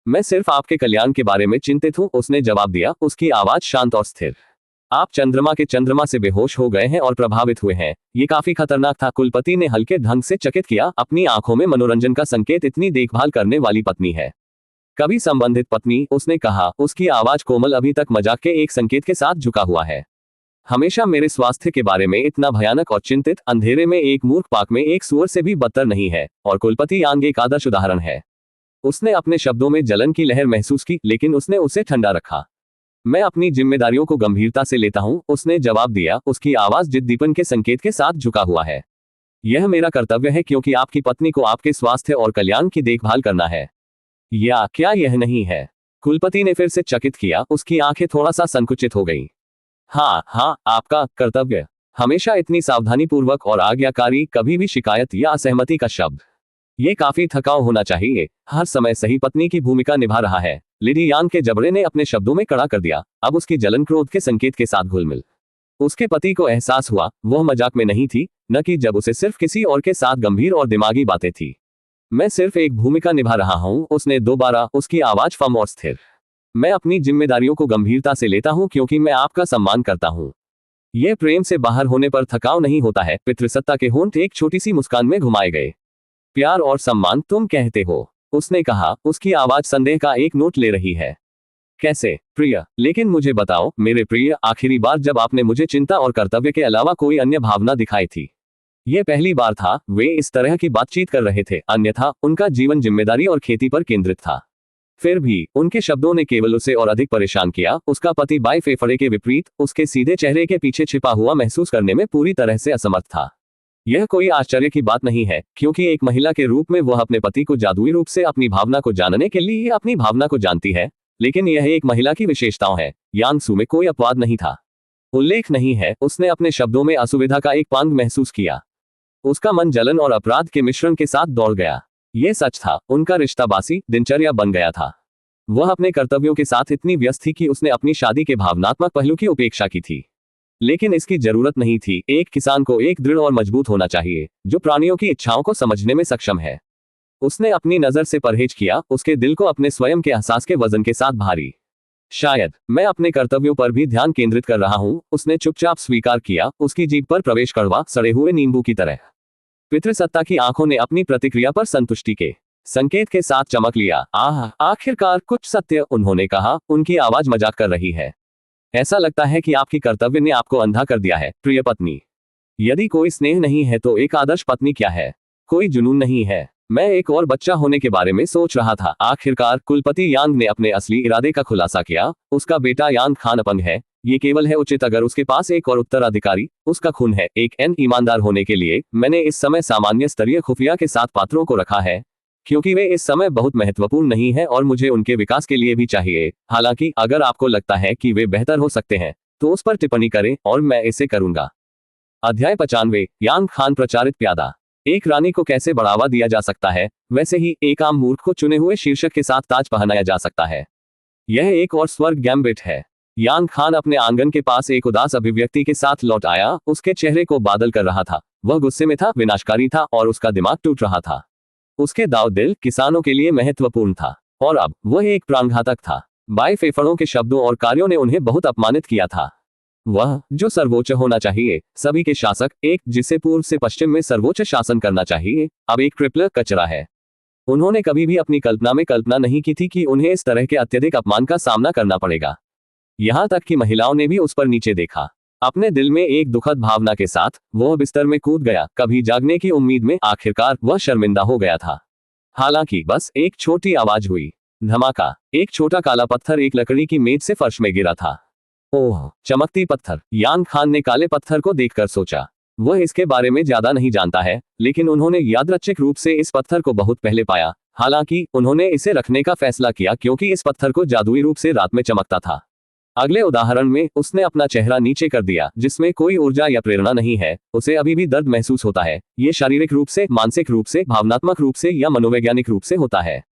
मैं सिर्फ आपके कल्याण के बारे में चिंतित हूं, उसने जवाब दिया, उसकी आवाज शांत और स्थिर। आप चंद्रमा से बेहोश हो गए हैं और प्रभावित हुए हैं। ये काफी खतरनाक था, कुलपति ने हल्के ढंग से चकित किया। अपनी आंखों में मनोरंजन का संकेत इतनी देखभाल करने वाली पत्नी है। कभी संबंधित पत्नी, उसने कहा। उसकी आवाज कोमल, अभी तक मजाक के एक संकेत के साथ झुका हुआ है। हमेशा मेरे स्वास्थ्य के बारे में इतना भयानक और चिंतित, अंधेरे में एक मूर्ख पाक में एक सुअर से भी बदतर नहीं है। और कुलपति यांग एक आदर्श उदाहरण है। उसने अपने शब्दों में जलन की लहर महसूस की, लेकिन उसने उसे ठंडा रखा। मैं अपनी जिम्मेदारियों को गंभीरता से लेता हूं, उसने जवाब दिया। उसकी आवाज जिद्दीपन के संकेत के साथ झुका हुआ है। यह मेरा कर्तव्य है, क्योंकि आपकी पत्नी को आपके स्वास्थ्य और कल्याण की देखभाल करना है। या क्या यह नहीं है? कुलपति ने फिर से चकित किया। उसकी आंखें थोड़ा सा संकुचित हो गईं। हाँ, आपका कर्तव्य। हमेशा इतनी सावधानीपूर्वक और आज्ञाकारी, कभी भी शिकायत या असहमति का शब्द। ये काफी थकाऊ होना चाहिए। हर समय सही पत्नी की भूमिका निभा रहा है। लेडी यांग के जबड़े ने अपने शब्दों में कड़ा कर दिया। अब उसकी जलन क्रोध के संकेत के साथ घुलमिल। उसके पति को एहसास हुआ, वह मजाक में नहीं थी, न कि जब उसे सिर्फ किसी और के साथ गंभीर और दिमागी बातें थी। मैं सिर्फ एक भूमिका निभा रहा हूं, उसने दोबारा, उसकी आवाज फम और स्थिर। मैं अपनी जिम्मेदारियों को गंभीरता से लेता हूं, क्योंकि मैं आपका सम्मान करता हूं। यह प्रेम से बाहर होने पर थकाऊ नहीं होता है। पितृसत्ता के होंठ एक छोटी सी मुस्कान में घुमाए गए। प्यार और सम्मान तुम कहते हो, उसने कहा। उसकी आवाज संदेह का एक नोट ले रही है। कैसे प्रिय? लेकिन मुझे बताओ मेरे प्रिय, आखिरी बार जब आपने मुझे चिंता और कर्तव्य के अलावा कोई अन्य भावना दिखाई थी? यह पहली बार था। वे इस तरह की बातचीत कर रहे थे, अन्यथा उनका जीवन जिम्मेदारी और खेती पर केंद्रित था। फिर भी उनके शब्दों ने केवल उसे और अधिक परेशान किया। उसका पति बाएं फेफड़े के विपरीत उसके सीधे चेहरे के पीछे छिपा हुआ महसूस करने में पूरी तरह से असमर्थ था। यह कोई आश्चर्य की बात नहीं है, क्योंकि एक महिला के रूप में वह अपने पति को जादुई रूप से अपनी भावना को जानने के लिए अपनी भावना को जानती है। लेकिन यह एक महिला की विशेषताओं है। यांग सू में कोई अपवाद नहीं था। उल्लेख नहीं है। उसने अपने शब्दों में असुविधा का एक पांग महसूस किया। उसका मन जलन और अपराध के मिश्रण के साथ दौड़ गया। यह सच था, उनका रिश्ता बासी दिनचर्या बन गया था। वह अपने कर्तव्यों के साथ इतनी व्यस्त थी कि उसने अपनी शादी के भावनात्मक पहलू की उपेक्षा की थी। लेकिन इसकी जरूरत नहीं थी। एक किसान को एक दृढ़ और मजबूत होना चाहिए, जो प्राणियों की इच्छाओं को समझने में सक्षम है। उसने अपनी नजर से परहेज किया, उसके दिल को अपने स्वयं के एहसास के वजन के साथ भारी। शायद मैं अपने कर्तव्यों पर भी ध्यान केंद्रित कर रहा हूं, उसने चुपचाप स्वीकार किया। उसकी जीभ पर प्रवेश कड़वा सड़े हुए नींबू की तरह। पितृसत्ता की आंखों ने अपनी प्रतिक्रिया पर संतुष्टि के संकेत के साथ चमक लिया। आखिरकार कुछ सत्य, उन्होंने कहा, उनकी आवाज मजाक कर रही है। ऐसा लगता है कि आपकी कर्तव्य ने आपको अंधा कर दिया है, प्रिय पत्नी। यदि कोई स्नेह नहीं है तो एक आदर्श पत्नी क्या है? कोई जुनून नहीं है। मैं एक और बच्चा होने के बारे में सोच रहा था। आखिरकार कुलपति यांग ने अपने असली इरादे का खुलासा किया। उसका बेटा यांग खान अपंग है। ये केवल है उचित अगर उसके पास एक और उत्तराधिकारी उसका खून है। एक ईमानदार होने के लिए मैंने इस समय सामान्य स्तरीय खुफिया के साथ पात्रों को रखा है, क्योंकि वे इस समय बहुत महत्वपूर्ण नहीं है और मुझे उनके विकास के लिए भी चाहिए। हालांकि अगर आपको लगता है कि वे बेहतर हो सकते हैं तो उस पर टिप्पणी करें और मैं इसे करूंगा। अध्याय 95 यांग खान प्रचारित प्यादा। एक रानी को कैसे बढ़ावा दिया जा सकता है, वैसे ही एक आम मूर्ख को चुने हुए शीर्षक के साथ ताज पहनाया जा सकता है। यह एक और स्वर्ग गैम्बिट है। यांग खान अपने आंगन के पास एक उदास अभिव्यक्ति के साथ लौट आया। उसके चेहरे को बादल कर रहा था। वह गुस्से में था, विनाशकारी था और उसका दिमाग टूट रहा था। उसके दाव दिल किसानों के लिए महत्वपूर्ण था और अब वह एक प्राणघातक था। बाएं फेफड़ों के शब्दों और कार्यों ने उन्हें बहुत अपमानित किया था। वह जो सर्वोच्च होना चाहिए, सभी के शासक, एक जिसे पूर्व से पश्चिम में सर्वोच्च शासन करना चाहिए, अब एक ट्रिपल कचरा है। उन्होंने कभी भी अपनी कल्पना में कल्पना नहीं की थी कि उन्हें इस तरह के अत्यधिक अपमान का सामना करना पड़ेगा। यहां तक कि महिलाओं ने भी उस पर नीचे देखा। अपने दिल में एक दुखद भावना के साथ वह बिस्तर में कूद गया, कभी जागने की उम्मीद में। आखिरकार वह शर्मिंदा हो गया था। हालांकि बस एक छोटी आवाज हुई। धमाका। एक छोटा काला पत्थर एक लकड़ी की मेज से फर्श में गिरा था। ओह, चमकती पत्थर। यांग खान ने काले पत्थर को देखकर सोचा। वह इसके बारे में ज्यादा नहीं जानता है, लेकिन उन्होंने यादृच्छिक रूप से इस पत्थर को बहुत पहले पाया। हालांकि उन्होंने इसे रखने का फैसला किया क्योंकि इस पत्थर को जादुई रूप से रात में चमकता था। अगले उदाहरण में उसने अपना चेहरा नीचे कर दिया, जिसमें कोई ऊर्जा या प्रेरणा नहीं है। उसे अभी भी दर्द महसूस होता है। ये शारीरिक रूप से, मानसिक रूप से, भावनात्मक रूप से या मनोवैज्ञानिक रूप से होता है।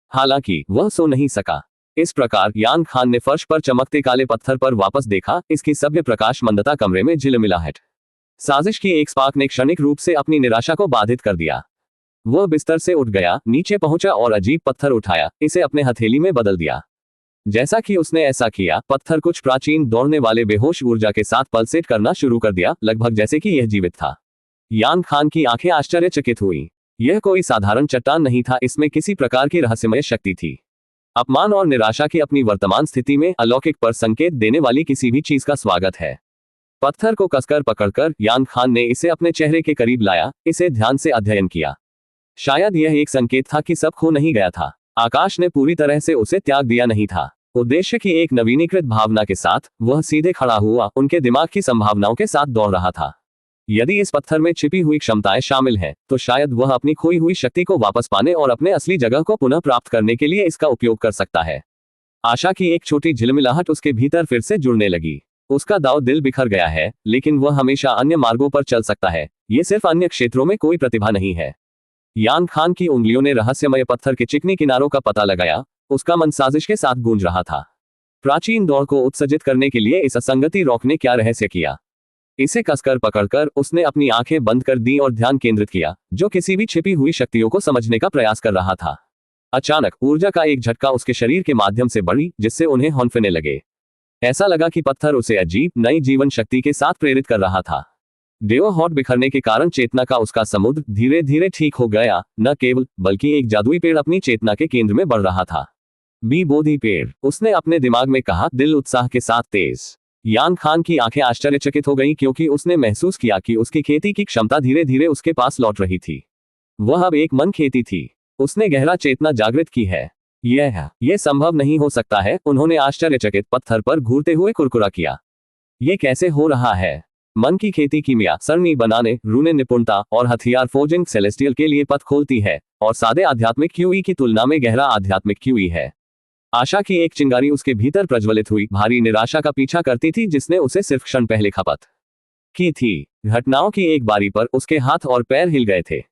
हालांकि वह सो नहीं सका। इस प्रकार यांग खान ने फर्श पर चमकते काले पत्थर पर वापस देखा। इसकी सभ्य प्रकाश मंदता कमरे में झिलमिलाहट। साजिश की एक स्पार्क ने क्षणिक रूप से अपनी निराशा को बाधित कर दिया। वह बिस्तर से उठ गया, नीचे पहुंचा और अजीब पत्थर उठाया, इसे अपने हथेली में बदल दिया। जैसा कि उसने ऐसा किया, पत्थर कुछ प्राचीन दौड़ने वाले बेहोश ऊर्जा के साथ पल्सेट करना शुरू कर दिया, लगभग जैसे कि यह जीवित था। यांग खान की आंखें आश्चर्यचकित हुई। यह कोई साधारण चट्टान नहीं था, इसमें किसी प्रकार की रहस्यमय शक्ति थी। अपमान और निराशा की अपनी वर्तमान स्थिति में अलौकिक पर संकेत देने वाली किसी भी चीज का स्वागत है। पत्थर को कसकर पकड़कर यांग खान ने इसे अपने चेहरे के करीब लाया, इसे ध्यान से अध्ययन किया। शायद यह एक संकेत था कि सब खो नहीं गया था। आकाश ने पूरी तरह से उसे त्याग दिया नहीं था। उद्देश्य की एक नवीनीकृत भावना के साथ वह सीधे खड़ा हुआ, उनके दिमाग की संभावनाओं के साथ दौड़ रहा था। यदि इस पत्थर में छिपी हुई क्षमताएं शामिल हैं, तो शायद वह अपनी खोई हुई शक्ति को वापस पाने और अपने असली जगह को पुनः प्राप्त करने के लिए इसका उपयोग कर सकता है। आशा की एक छोटी झिलमिलाहट उसके भीतर फिर से जुड़ने लगी। उसका दाव दिल बिखर गया है, लेकिन वह हमेशा अन्य मार्गों पर चल सकता है। ये सिर्फ अन्य क्षेत्रों में कोई प्रतिभा नहीं है। यांग खान की उंगलियों ने रहस्यमय पत्थर के चिकनी किनारों का पता लगाया। उसका मन साजिश के साथ गूंज रहा था। प्राचीन दौड़ को उत्सर्जित करने के लिए इस असंगति रॉक ने क्या रहस्य किया? इसे कसकर पकड़कर उसने अपनी आंखें बंद कर दी और ध्यान केंद्रित किया, जो किसी भी छिपी हुई शक्तियों को समझने का प्रयास कर रहा था। अचानक ऊर्जा का एक झटका उसके शरीर के माध्यम से बढ़ी, जिससे उन्हें हौंफने लगे। ऐसा लगा कि पत्थर उसे अजीब नई जीवन शक्ति के साथ प्रेरित कर रहा था। डेवहॉट बिखरने के कारण चेतना का उसका समुद्र धीरे धीरे ठीक हो गया। न केवल, बल्कि एक जादुई पेड़ अपनी चेतना के केंद्र में बढ़ रहा था। बोधि पेड़, उसने अपने दिमाग में कहा, दिल उत्साह के साथ तेज। यांग खान की आंखें आश्चर्यचकित हो गईं क्योंकि उसने महसूस किया कि उसकी खेती की क्षमता धीरे धीरे उसके पास लौट रही थी। वह अब एक मन खेती थी। उसने गहरा चेतना जागृत की है। यह संभव नहीं हो सकता है। उन्होंने आश्चर्यचकित पत्थर पर घूरते हुए कुरकुरा किया। ये कैसे हो रहा है? मन की खेती कीमिया, सरणी बनाने, रूने निपुणता और हथियार फोर्जिंग सेलेस्टियल के लिए पथ खोलती है और सादे आध्यात्मिक क्यूई की तुलना में गहरा आध्यात्मिक क्यूई है। आशा की एक चिंगारी उसके भीतर प्रज्वलित हुई, भारी निराशा का पीछा करती थी जिसने उसे सिर्फ क्षण पहले खपत की थी। घटनाओं की एक बारी पर उसके हाथ और पैर हिल गए थे।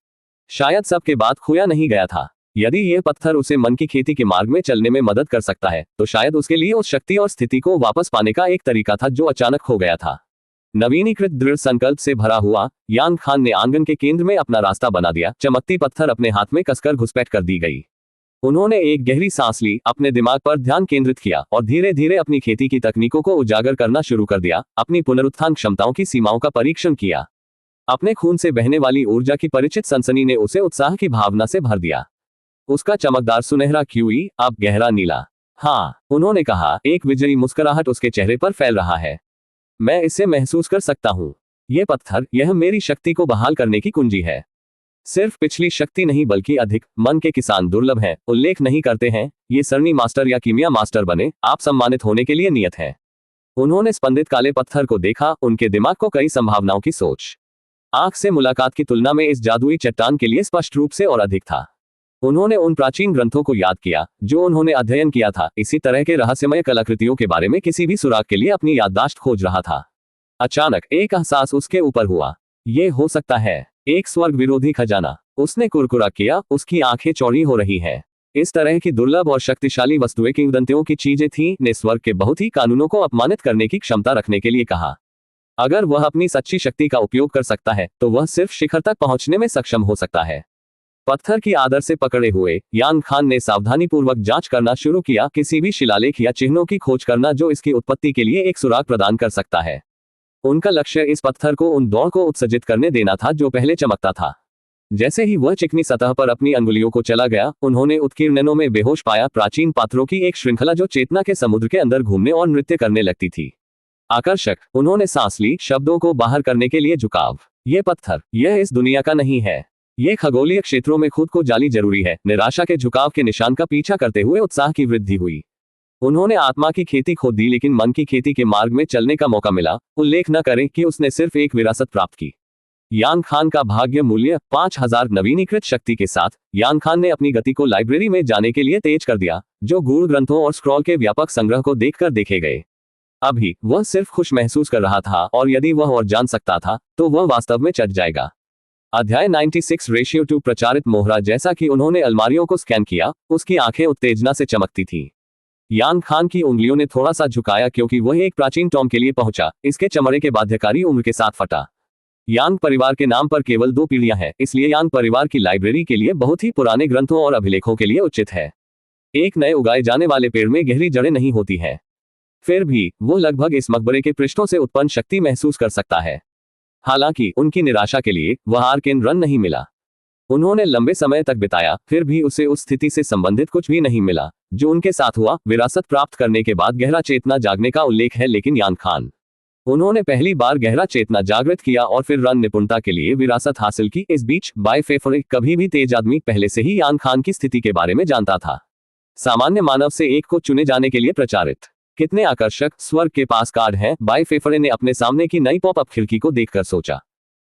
शायद सबके बाद खोया नहीं गया था। यदि यह पत्थर उसे मन की खेती के मार्ग में चलने में मदद कर सकता है तो शायद उसके लिए उस शक्ति और स्थिति को वापस पाने का एक तरीका था जो अचानक खो गया था। नवीनीकृत दृढ़ संकल्प से भरा हुआ यान खान ने आंगन के केंद्र में अपना रास्ता बना दिया। चमकती पत्थर अपने हाथ में कसकर घुसपैठ कर दी गई। उन्होंने एक गहरी सांस ली, अपने दिमाग पर ध्यान केंद्रित किया और धीरे धीरे अपनी खेती की तकनीकों को उजागर करना शुरू कर दिया। अपनी पुनरुत्थान क्षमताओं की सीमाओं का परीक्षण किया। अपने खून से बहने वाली ऊर्जा की परिचित सनसनी ने उसे उत्साह की भावना से भर दिया। उसका चमकदार सुनहरा क्यूई अब गहरा नीला। हाँ, उन्होंने कहा, एक विजयी मुस्कुराहट उसके चेहरे पर फैल रहा है। मैं इसे महसूस कर सकता हूँ। यह पत्थर, यह मेरी शक्ति को बहाल करने की कुंजी है। सिर्फ पिछली शक्ति नहीं बल्कि अधिक। मन के किसान दुर्लभ हैं, उल्लेख नहीं करते हैं। ये सरणी मास्टर या कीमिया मास्टर बने, आप सम्मानित होने के लिए नियत हैं। उन्होंने स्पंदित काले पत्थर को देखा, उनके दिमाग को कई संभावनाओं की सोच। आंख से मुलाकात की तुलना में इस जादुई चट्टान के लिए स्पष्ट रूप से और अधिक था। उन्होंने उन प्राचीन ग्रंथों को याद किया जो उन्होंने अध्ययन किया था, इसी तरह के रहस्यमय कलाकृतियों के बारे में किसी भी सुराग के लिए अपनी याददाश्त खोज रहा था। अचानक एक एहसास उसके ऊपर हुआ। ये हो सकता है एक स्वर्ग विरोधी खजाना। उसने कुरकुरा किया, उसकी आंखें चौड़ी हो रही हैं। इस तरह की दुर्लभ और शक्तिशाली वस्तुएं किंवदंतियों की चीजें थीं। ने स्वर्ग के बहुत ही कानूनों को अपमानित करने की क्षमता रखने के लिए कहा। अगर वह अपनी सच्ची शक्ति का उपयोग कर सकता है तो वह सिर्फ शिखर तक पहुंचने में सक्षम हो सकता है। पत्थर की आदर से पकड़े हुए यान खान ने सावधानीपूर्वक जांच करना शुरू किया, किसी भी शिलालेख या चिन्हों की खोज करना जो इसकी उत्पत्ति के लिए एक सुराग प्रदान कर सकता है। उनका लक्ष्य इस पत्थर को उन दौड़ को उत्सर्जित करने देना था जो पहले चमकता था। जैसे ही वह चिकनी सतह पर अपनी अंगुलियों को चला गया, उन्होंने उत्कीर्णनों में बेहोश पाया, प्राचीन पात्रों की एक श्रृंखला जो चेतना के समुद्र के अंदर घूमने और नृत्य करने लगती थी। आकर्षक। उन्होंने सांस ली, शब्दों को बाहर करने के लिए झुकाव। यह पत्थर, यह इस दुनिया का नहीं है। यह खगोलीय क्षेत्रों में खुद को जाली जरूरी है। निराशा के झुकाव के निशान का पीछा करते हुए उत्साह की वृद्धि हुई। उन्होंने आत्मा की खेती खो दी लेकिन मन की खेती के मार्ग में चलने का मौका मिला। उल्लेख न करें कि उसने सिर्फ एक विरासत प्राप्त की। यान खान का भाग्य मूल्य 5000 नवीनीकृत शक्ति के साथ यान खान ने अपनी गति को लाइब्रेरी में जाने के लिए तेज कर दिया, जो गूढ़ ग्रंथों और स्क्रॉल के व्यापक संग्रह को देखकर देखे गए। अभी वह सिर्फ खुश महसूस कर रहा था और यदि वह और जान सकता था तो वह वास्तव में चट जाएगा। अध्याय 96:2 प्रचारित मोहरा। जैसा कि उन्होंने अलमारियों को स्कैन किया, उसकी आंखें उत्तेजना से चमकती थीं। यान खान की उंगलियों ने थोड़ा सा झुकाया क्योंकि वह एक प्राचीन टॉम के लिए पहुंचा। इसके चमड़े के बाध्यकारी उम्र के साथ फटा। यांग परिवार के नाम पर केवल 2 पीढ़ियां हैं, इसलिए यांग परिवार की लाइब्रेरी के लिए बहुत ही पुराने ग्रंथों और अभिलेखों के लिए उचित है। एक नए उगाए जाने वाले पेड़ में गहरी जड़ें नहीं होती हैं। फिर भी वो लगभग इस मकबरे के पृष्ठों से उत्पन्न शक्ति महसूस कर सकता है। हालांकि उनकी निराशा के लिए वह आर्केन रन नहीं मिला। उन्होंने लंबे समय तक बिताया, फिर भी उसे उस स्थिति से संबंधित कुछ भी नहीं मिला जो उनके साथ हुआ। विरासत प्राप्त करने के बाद गहरा चेतना जागने का उल्लेख है, लेकिन यान खान, उन्होंने पहली बार गहरा चेतना जागृत किया और फिर रन निपुणता के लिए विरासत हासिल की। इस बीच बाय फेफरे, कभी भी तेज आदमी, पहले से ही यान खान की स्थिति के बारे में जानता था। सामान्य मानव से एक को चुने जाने के लिए प्रचारित। कितने आकर्षक। स्वर्ग के पास कार्ड है। बाय फेफरे ने अपने सामने की नई पॉपअप खिड़की को देखकर सोचा।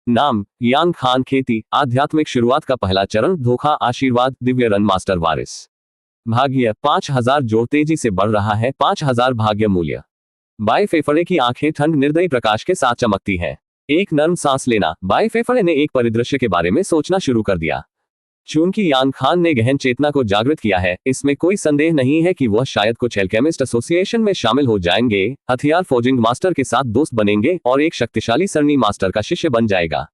नाम यान खान, खेती, आध्यात्मिक शुरुआत का पहला चरण, धोखा, आशीर्वाद, दिव्य रन मास्टर वारिस। भाग्य 5000 जोड़ तेजी से बढ़ रहा है। 5000 भाग्य मूल्य। बाय फेफरे की आंखें ठंड निर्दयी प्रकाश के साथ चमकती हैं। एक नर्म सांस लेना। बाय फेफरे ने एक परिदृश्य के बारे में सोचना शुरू कर दिया। चूंकि यान खान ने गहन चेतना को जागृत किया है, इसमें कोई संदेह नहीं है कि वह शायद कुछ एल्केमिस्ट एसोसिएशन में शामिल हो जाएंगे, हथियार फोर्जिंग मास्टर के साथ दोस्त बनेंगे और एक शक्तिशाली सरणी मास्टर का शिष्य बन जाएगा।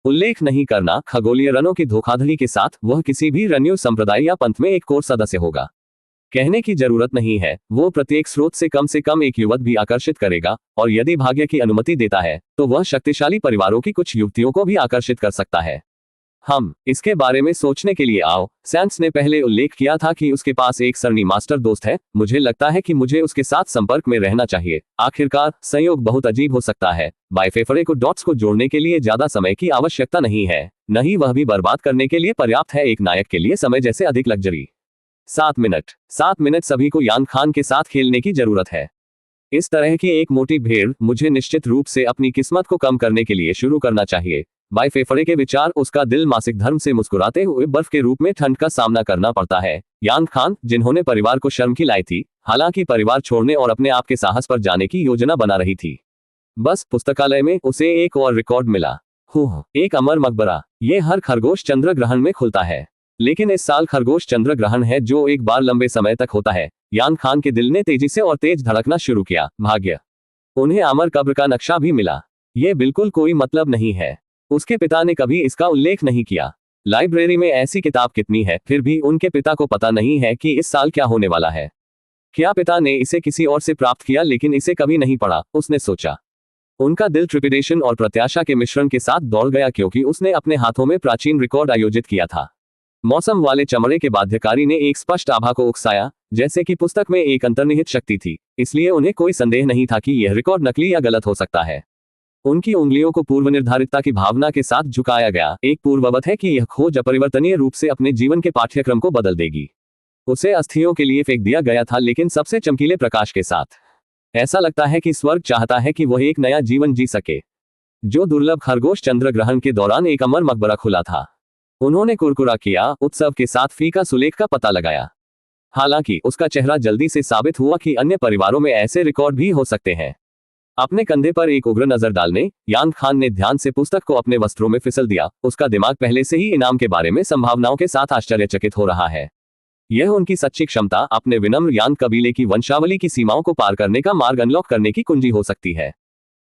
उल्लेख नहीं करना, खगोलीय रनों की धोखाधड़ी के साथ वह किसी भी रन्यू संप्रदाय या पंथ में एक कोर सदस्य होगा। कहने की जरूरत नहीं है, वो प्रत्येक स्रोत से कम एक युवक भी आकर्षित करेगा, और यदि भाग्य की अनुमति देता है तो वह शक्तिशाली परिवारों की कुछ युवतियों को भी आकर्षित कर सकता है। हम इसके बारे में सोचने के लिए आओ। सैंड्स ने पहले उल्लेख किया था कि उसके पास एक सरणी मास्टर दोस्त है। मुझे लगता है कि मुझे उसके साथ संपर्क में रहना चाहिए। आखिरकार संयोग बहुत अजीब हो सकता है। बाय फेफरे को डॉट्स को जोड़ने के लिए ज्यादा समय की आवश्यकता नहीं है, नहीं वह भी बर्बाद करने के लिए पर्याप्त है। एक नायक के लिए समय जैसे अधिक लग्जरी। 7 मिनट सभी को यान खान के साथ खेलने की जरूरत है। इस तरह की एक मोटी भीड़ मुझे निश्चित रूप से अपनी किस्मत को कम करने के लिए शुरू करना चाहिए। बाय फेफड़े के विचार, उसका दिल मासिक धर्म से मुस्कुराते हुए बर्फ के रूप में ठंड का सामना करना पड़ता है। यान खान, जिन्होंने परिवार को शर्म की लाई थी, हालांकि परिवार छोड़ने और अपने आप के साहस पर जाने की योजना बना रही थी। बस पुस्तकालय में उसे एक और रिकॉर्ड मिला। एक अमर मकबरा। ये हर खरगोश चंद्र ग्रहण में खुलता है, लेकिन इस साल खरगोश चंद्र ग्रहण है जो एक बार लंबे समय तक होता है। यान खान के दिल ने तेजी से और तेज धड़कना शुरू किया। भाग्य, उन्हें अमर कब्र का नक्शा भी मिला। ये बिल्कुल कोई मतलब नहीं है। उसके पिता ने कभी इसका उल्लेख नहीं किया। लाइब्रेरी में ऐसी किताब कितनी है, फिर भी उनके पिता को पता नहीं है कि इस साल क्या होने वाला है। क्या पिता ने इसे किसी और से प्राप्त किया लेकिन इसे कभी नहीं पढ़ा, उसने सोचा। उनका दिल ट्रिपिडेशन और प्रत्याशा के मिश्रण के साथ दौड़ गया, क्योंकि उसने अपने हाथों में प्राचीन रिकॉर्ड आयोजित किया था। मौसम वाले चमड़े के बाध्यकारी ने एक स्पष्ट आभा को उकसाया, जैसे कि पुस्तक में एक अंतर्निहित शक्ति थी। इसलिए उन्हें कोई संदेह नहीं था कि यह रिकॉर्ड नकली या गलत हो सकता है। उनकी उंगलियों को पूर्वनिर्धारितता की भावना के साथ झुकाया गया। एक पूर्ववत है कि यह खोज अपरिवर्तनीय रूप से अपने जीवन के पाठ्यक्रम को बदल देगी। उसे अस्थियों के लिए फेंक दिया गया था, लेकिन सबसे चमकीले प्रकाश के साथ। ऐसा लगता है कि स्वर्ग चाहता है कि वह एक नया जीवन जी सके। जो दुर्लभ खरगोश चंद्र ग्रहण के दौरान एक अमर मकबरा खुला था। उन्होंने कुरकुरा किया, उत्सव के साथ फीका सुलेख का पता लगाया। हालांकि उसका चेहरा जल्दी से साबित हुआ कि अन्य परिवारों में ऐसे रिकॉर्ड भी हो सकते हैं। अपने कंधे पर एक उग्र नजर डालने, यान खान ने ध्यान से पुस्तक को अपने वस्त्रों में फिसल दिया। उसका दिमाग पहले से ही इनाम के बारे में संभावनाओं के साथ आश्चर्यचकित हो रहा है। यह उनकी सच्ची क्षमता, अपने विनम्र यान कबीले की वंशावली की सीमाओं को पार करने का मार्ग अनलॉक करने की कुंजी हो सकती है।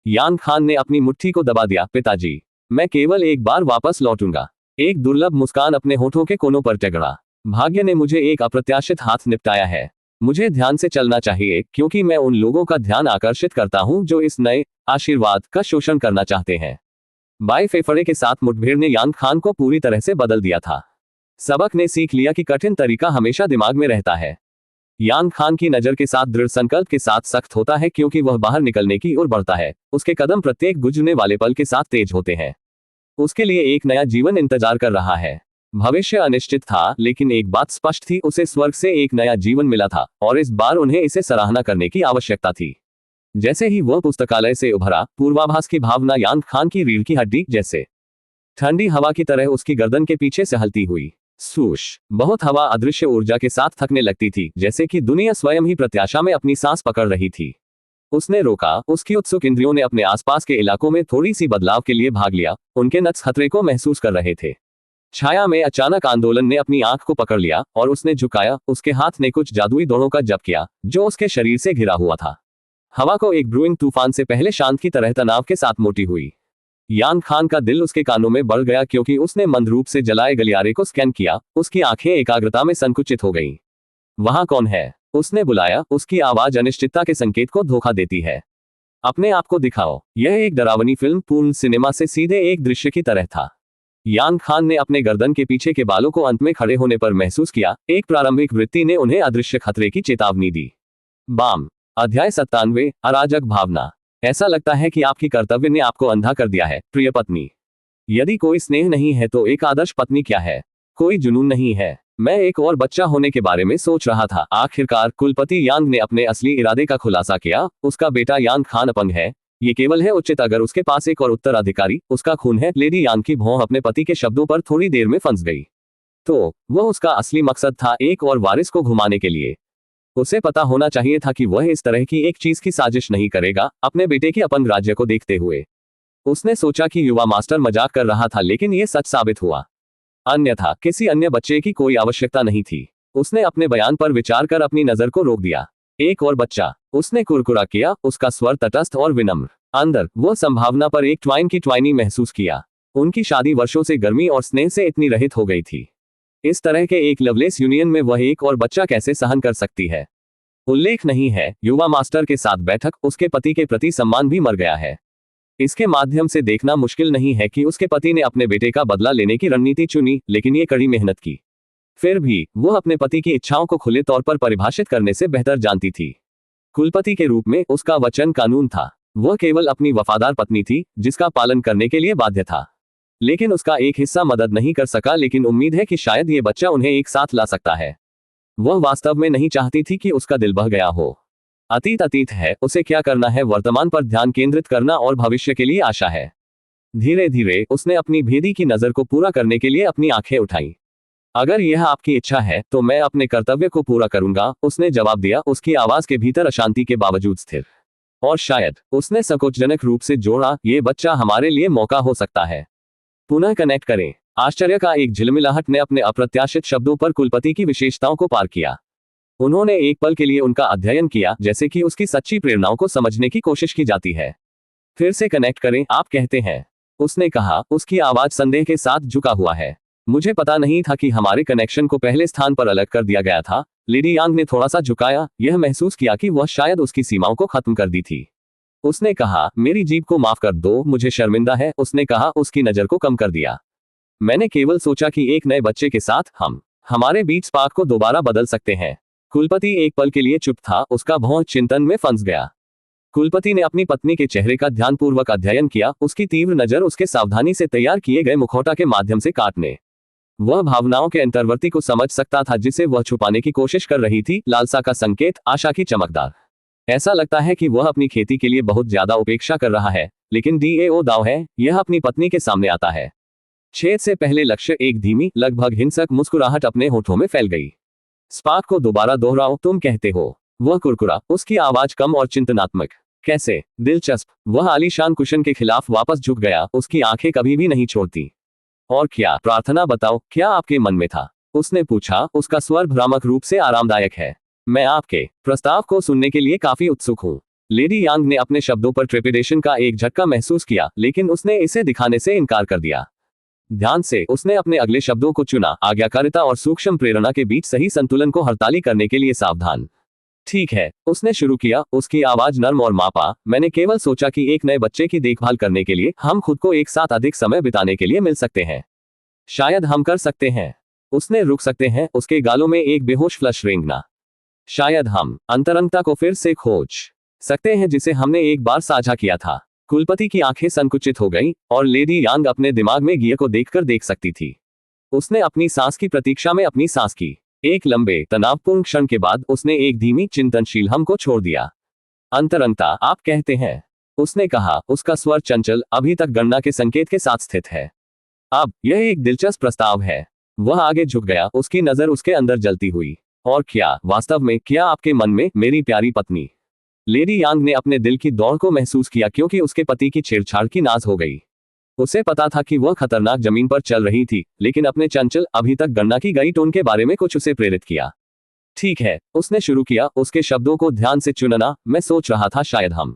यान खान ने अपनी मुट्ठी को दबा दिया। पिताजी, मैं केवल एक बार वापस लौटूंगा। एक दुर्लभ मुस्कान अपने होठों के कोनों पर टकरा। भाग्य ने मुझे एक अप्रत्याशित हाथ निपटाया है। मुझे ध्यान से चलना चाहिए, क्योंकि मैं उन लोगों का ध्यान आकर्षित करता हूं जो इस नए आशीर्वाद का शोषण करना चाहते हैं। बाय फेफड़े के साथ मुठभेड़ ने यान खान को पूरी तरह से बदल दिया था। सबक ने सीख लिया कि कठिन तरीका हमेशा दिमाग में रहता है। यान खान की नजर के साथ दृढ़ संकल्प के साथ सख्त होता है, क्योंकि वह बाहर निकलने की ओर बढ़ता है। उसके कदम प्रत्येक गुजरने वाले पल के साथ तेज होते हैं। उसके लिए एक नया जीवन इंतजार कर रहा है। भविष्य अनिश्चित था, लेकिन एक बात स्पष्ट थी, उसे स्वर्ग से एक नया जीवन मिला था, और इस बार उन्हें इसे सराहना करने की आवश्यकता थी। जैसे ही वह पुस्तकालय से उभरा, पूर्वाभास की भावना यान खान की रीढ़ की हड्डी जैसे ठंडी हवा की तरह उसकी गर्दन के पीछे सहलती हुई। सूश, बहुत हवा अदृश्य ऊर्जा के साथ थकने लगती थी, जैसे कि दुनिया स्वयं ही प्रत्याशा में अपनी सांस पकड़ रही थी। उसने रोका। उसकी उत्सुक इंद्रियों ने अपने आसपास के इलाकों में थोड़ी सी बदलाव के लिए भाग लिया। उनके नस खतरे को महसूस कर रहे थे। छाया में अचानक आंदोलन ने अपनी आंख को पकड़ लिया, और उसने झुकाया। उसके हाथ ने कुछ जादुई दौड़ों का जप किया, जो उसके शरीर से घिरा हुआ था। हवा को एक ब्रूइंग तूफान से पहले शांत की तरह तनाव के साथ मोटी हुई। यान खान का दिल उसके कानों में बढ़ गया, क्योंकि उसने मंद रूप से जलाए गलियारे को स्कैन किया। उसकी आंखें एकाग्रता में संकुचित हो गईं। वहां कौन है? उसने बुलाया। उसकी आवाज अनिश्चितता के संकेत को धोखा देती है। अपने आप को दिखाओ। यह एक डरावनी फिल्म पूर्ण सिनेमा से सीधे एक दृश्य की तरह था। यान खान ने अपने गर्दन के पीछे के बालों को अंत में खड़े होने पर महसूस किया। एक प्रारंभिक वृत्ति ने उन्हें अदृश्य खतरे की चेतावनी दी। बाम। अध्याय 97, अराजक भावना। ऐसा लगता है कि आपकी कर्तव्य ने आपको अंधा कर दिया है, प्रिय पत्नी। यदि कोई स्नेह नहीं है तो एक आदर्श पत्नी क्या है? कोई जुनून नहीं है। मैं एक और बच्चा होने के बारे में सोच रहा था। आखिरकार कुलपति यांग ने अपने असली इरादे का खुलासा किया। उसका बेटा यांग खान अपंग है। ये केवल है उचित अगर उसके पास एक और उत्तराधिकारी उसका खून है। लेडी यांग की भौं अपने पति के शब्दों पर थोड़ी देर में फंस गई। तो वह उसका असली मकसद था, एक और वारिस को घुमाने के लिए। उसे पता होना चाहिए था कि वह इस तरह की एक चीज की साजिश नहीं करेगा, अपने बेटे की अपंग राज्य को देखते हुए। उसने सोचा कि युवा मास्टर मजाक कर रहा था, लेकिन यह सच साबित हुआ। अन्यथा किसी अन्य बच्चे की कोई आवश्यकता नहीं थी। उसने अपने बयान पर विचार कर अपनी नजर को रोक दिया। एक और बच्चा, उसने कुरकुरा किया, उसका स्वर तटस्थ और विनम्र। अंदर वह संभावना पर एक ट्वाइन की ट्वाइनी महसूस किया। उनकी शादी वर्षों से गर्मी और स्नेह से इतनी रहित हो गई थी। इस तरह के एक लवलेस यूनियन में वह एक और बच्चा कैसे सहन कर सकती है? उल्लेख नहीं है। युवा मास्टर के साथ बैठक, उसके पति के प्रति सम्मान भी मर गया है। इसके माध्यम से देखना मुश्किल नहीं है कि उसके पति ने अपने बेटे का बदला लेने की रणनीति चुनी, लेकिन ये कड़ी मेहनत की। फिर भी वह अपने पति की इच्छाओं को खुले तौर पर परिभाषित करने से बेहतर जानती थी। कुलपति के रूप में उसका वचन कानून था। वह केवल अपनी वफादार पत्नी थी, जिसका पालन करने के लिए बाध्य था। लेकिन उसका एक हिस्सा मदद नहीं कर सका, लेकिन उम्मीद है कि शायद ये बच्चा उन्हें एक साथ ला सकता है। वह वास्तव में नहीं चाहती थी कि उसका दिल बह गया हो। अतीत अतीत है, उसे क्या करना है, वर्तमान पर ध्यान केंद्रित करना और भविष्य के लिए आशा है। धीरे धीरे उसने अपनी भेदी की नजर को पूरा करने के लिए अपनी आंखें उठाई। अगर यह आपकी इच्छा है तो मैं अपने कर्तव्य को पूरा करूंगा, उसने जवाब दिया, उसकी आवाज के भीतर अशांति के बावजूद स्थिर। और शायद उसने संकोचजनक रूप से जोड़ा, ये बच्चा हमारे लिए मौका हो सकता है। पुनः कनेक्ट करें। आश्चर्य का एक झिलमिलाहट ने अपने अप्रत्याशित शब्दों पर कुलपति की विशेषताओं को पार किया। उन्होंने एक पल के लिए उनका अध्ययन किया, जैसे कि उसकी सच्ची प्रेरणाओं को समझने की कोशिश की जाती है। फिर से कनेक्ट करें, आप कहते हैं, उसने कहा, उसकी आवाज संदेह के साथ झुका हुआ है। मुझे पता नहीं था कि हमारे कनेक्शन को पहले स्थान पर अलग कर दिया गया था। लेडी यांग ने थोड़ा सा झुकाया, यह महसूस किया कि वह शायद उसकी सीमाओं को खत्म कर दी थी। उसने कहा, मेरी जीभ को माफ कर दो, मुझे शर्मिंदा है। उसने कहा, उसकी नजर को कम कर दिया। मैंने केवल सोचा कि एक नए बच्चे के साथ हम हमारे बीच स्पार्क को दोबारा बदल सकते हैं। कुलपति एक पल के लिए चुप था, उसका भौं चिंतन में फंस गया। कुलपति ने अपनी पत्नी के चेहरे का ध्यानपूर्वक अध्ययन किया, उसकी तीव्र नजर उसके सावधानी से तैयार किए गए मुखौटा के माध्यम से काटने। वह भावनाओं के अंतर्वर्ती को समझ सकता था जिसे वह छुपाने की कोशिश कर रही थी, लालसा का संकेत, आशा की चमकदार। ऐसा लगता है कि वह अपनी खेती के लिए बहुत ज्यादा उपेक्षा कर रहा है, लेकिन डीएओ दाव है, यह अपनी पत्नी के सामने आता है। छेद से पहले लक्ष्य, एक धीमी, लगभग हिंसक मुस्कुराहट अपने होठों में फैल गई। स्पार्क को दोबारा दोहराओ, तुम कहते हो। वह कुरकुरा, उसकी आवाज कम और चिंतनात्मक। कैसे? दिलचस्प। वह आलीशान कुशन के खिलाफ वापस झुक गया, उसकी आंखें कभी भी नहीं छोड़ती। और क्या प्रार्थना, बताओ, क्या आपके मन में था? उसने पूछा, उसका स्वर भ्रामक रूप से आरामदायक है। मैं आपके प्रस्ताव को सुनने के लिए काफी उत्सुक हूँ। लेडी यांग ने अपने शब्दों पर ट्रेपिडेशन का एक झटका महसूस किया, लेकिन उसने इसे दिखाने से इनकार कर दिया। ध्यान से उसने अपने अगले शब्दों को चुना, आज्ञाकारिता और सूक्ष्म प्रेरणा के बीच सही संतुलन को हड़ताली करने के लिए सावधान। ठीक है, उसने शुरू किया, उसकी आवाज नर्म और मापा, मैंने केवल सोचा कि एक नए बच्चे की देखभाल करने के लिए हम खुद को एक साथ अधिक समय बिताने के लिए मिल सकते हैं। शायद हम कर सकते हैं। उसने रुक सकते हैं, उसके गालों में एक बेहोश फ्लश रेंगना। शायद हम अंतरंगता को फिर से खोज सकते हैं जिसे हमने एक बार साझा किया था। कुलपति की आंखें संकुचित हो गईं, और लेडी यांग अपने दिमाग में गियर को देखकर देख सकती थी। उसने अपनी सांस की प्रतीक्षा में अपनी सांस की। एक लंबे तनावपूर्ण क्षण के बाद उसने एक धीमी चिंतनशील हम को छोड़ दिया। अंतरंगता, आप कहते हैं? उसने कहा, उसका स्वर चंचल, अभी तक गणना के संकेत के साथ स्थित है। अब यह एक दिलचस्प प्रस्ताव है। वह आगे झुक गया, उसकी नजर उसके अंदर जलती हुई। और क्या, वास्तव में, क्या आपके मन में, मेरी प्यारी पत्नी? लेडी यांग ने अपने दिल की दौड़ को महसूस किया, क्योंकि उसके पति की छेड़छाड़ की नाज हो गई। उसे पता था कि वह खतरनाक जमीन पर चल रही थी, लेकिन अपने चंचल, अभी तक गणना की गई टोन के बारे में कुछ उसे प्रेरित किया। ठीक है, उसने शुरू किया, उसके शब्दों को ध्यान से चुनना, मैं सोच रहा था शायद हम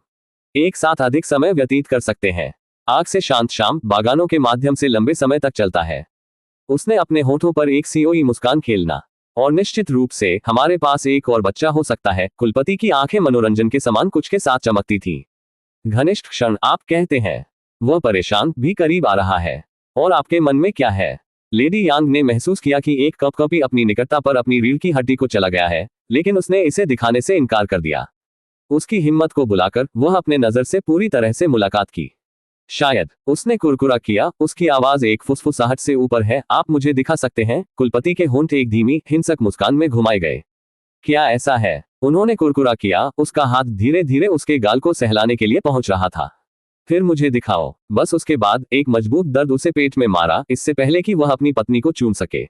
एक साथ अधिक समय व्यतीत कर सकते हैं। आग से शांत शाम, बागानों के माध्यम से लंबे समय तक चलता है। उसने अपने होठों पर एक सीओई मुस्कान खेलना। और निश्चित रूप से हमारे पास एक और बच्चा हो सकता है। कुलपति की आंखें मनोरंजन के समान कुछ के साथ चमकती थी। घनिष्ठ क्षण, आप कहते हैं? वह परेशान भी करीब आ रहा है। और आपके मन में क्या है? लेडी यांग ने महसूस किया कि एक कपकपी अपनी निकटता पर अपनी रीढ़ की हड्डी को चला गया है, लेकिन उसने इसे दिखाने से इनकार कर दिया। उसकी हिम्मत को बुलाकर वह अपने नजर से पूरी तरह से मुलाकात की। शायद, उसने कुरकुरा किया, उसकी आवाज एक फुसफुसाहट से ऊपर है, आप मुझे दिखा सकते हैं? कुलपति के होंठ एक धीमी, हिंसक मुस्कान में घुमाए गए। क्या ऐसा है? उन्होंने कुरकुरा किया, उसका हाथ धीरे धीरे उसके गाल को सहलाने के लिए पहुंच रहा था। फिर मुझे दिखाओ। बस उसके बाद एक मजबूत दर्द उसे पेट में मारा, इससे पहले कि वह अपनी पत्नी को चूम सके।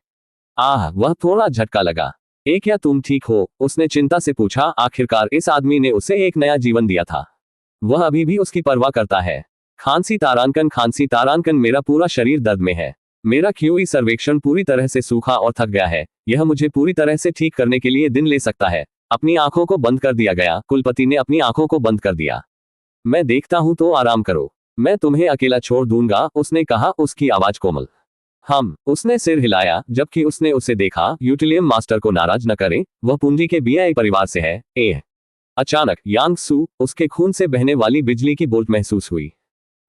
आह, वह थोड़ा झटका लगा। क्या तुम ठीक हो? उसने चिंता से पूछा। आखिरकार इस आदमी ने उसे एक नया जीवन दिया था। वह अभी भी उसकी परवाह करता है। खांसी तारांकन, मेरा पूरा शरीर दर्द में है। मेरा क्यूई सर्वेक्षण पूरी तरह से सूखा और थक गया है। यह मुझे पूरी तरह से ठीक करने के लिए दिन ले सकता है। अपनी आंखों को बंद कर दिया गया। कुलपति ने अपनी आंखों को बंद कर दिया। मैं देखता हूं तो आराम करो। मैं तुम्हें अकेला छोड़ दूंगा, उसने कहा, उसकी आवाज कोमल। उसने सिर हिलाया, जबकि उसने उसे देखा। यूटिलियम मास्टर को नाराज न करें, वह पूंजी के बीआई परिवार से है। अचानक यांग सू, उसके खून से बहने वाली बिजली की बोल्ट महसूस हुई।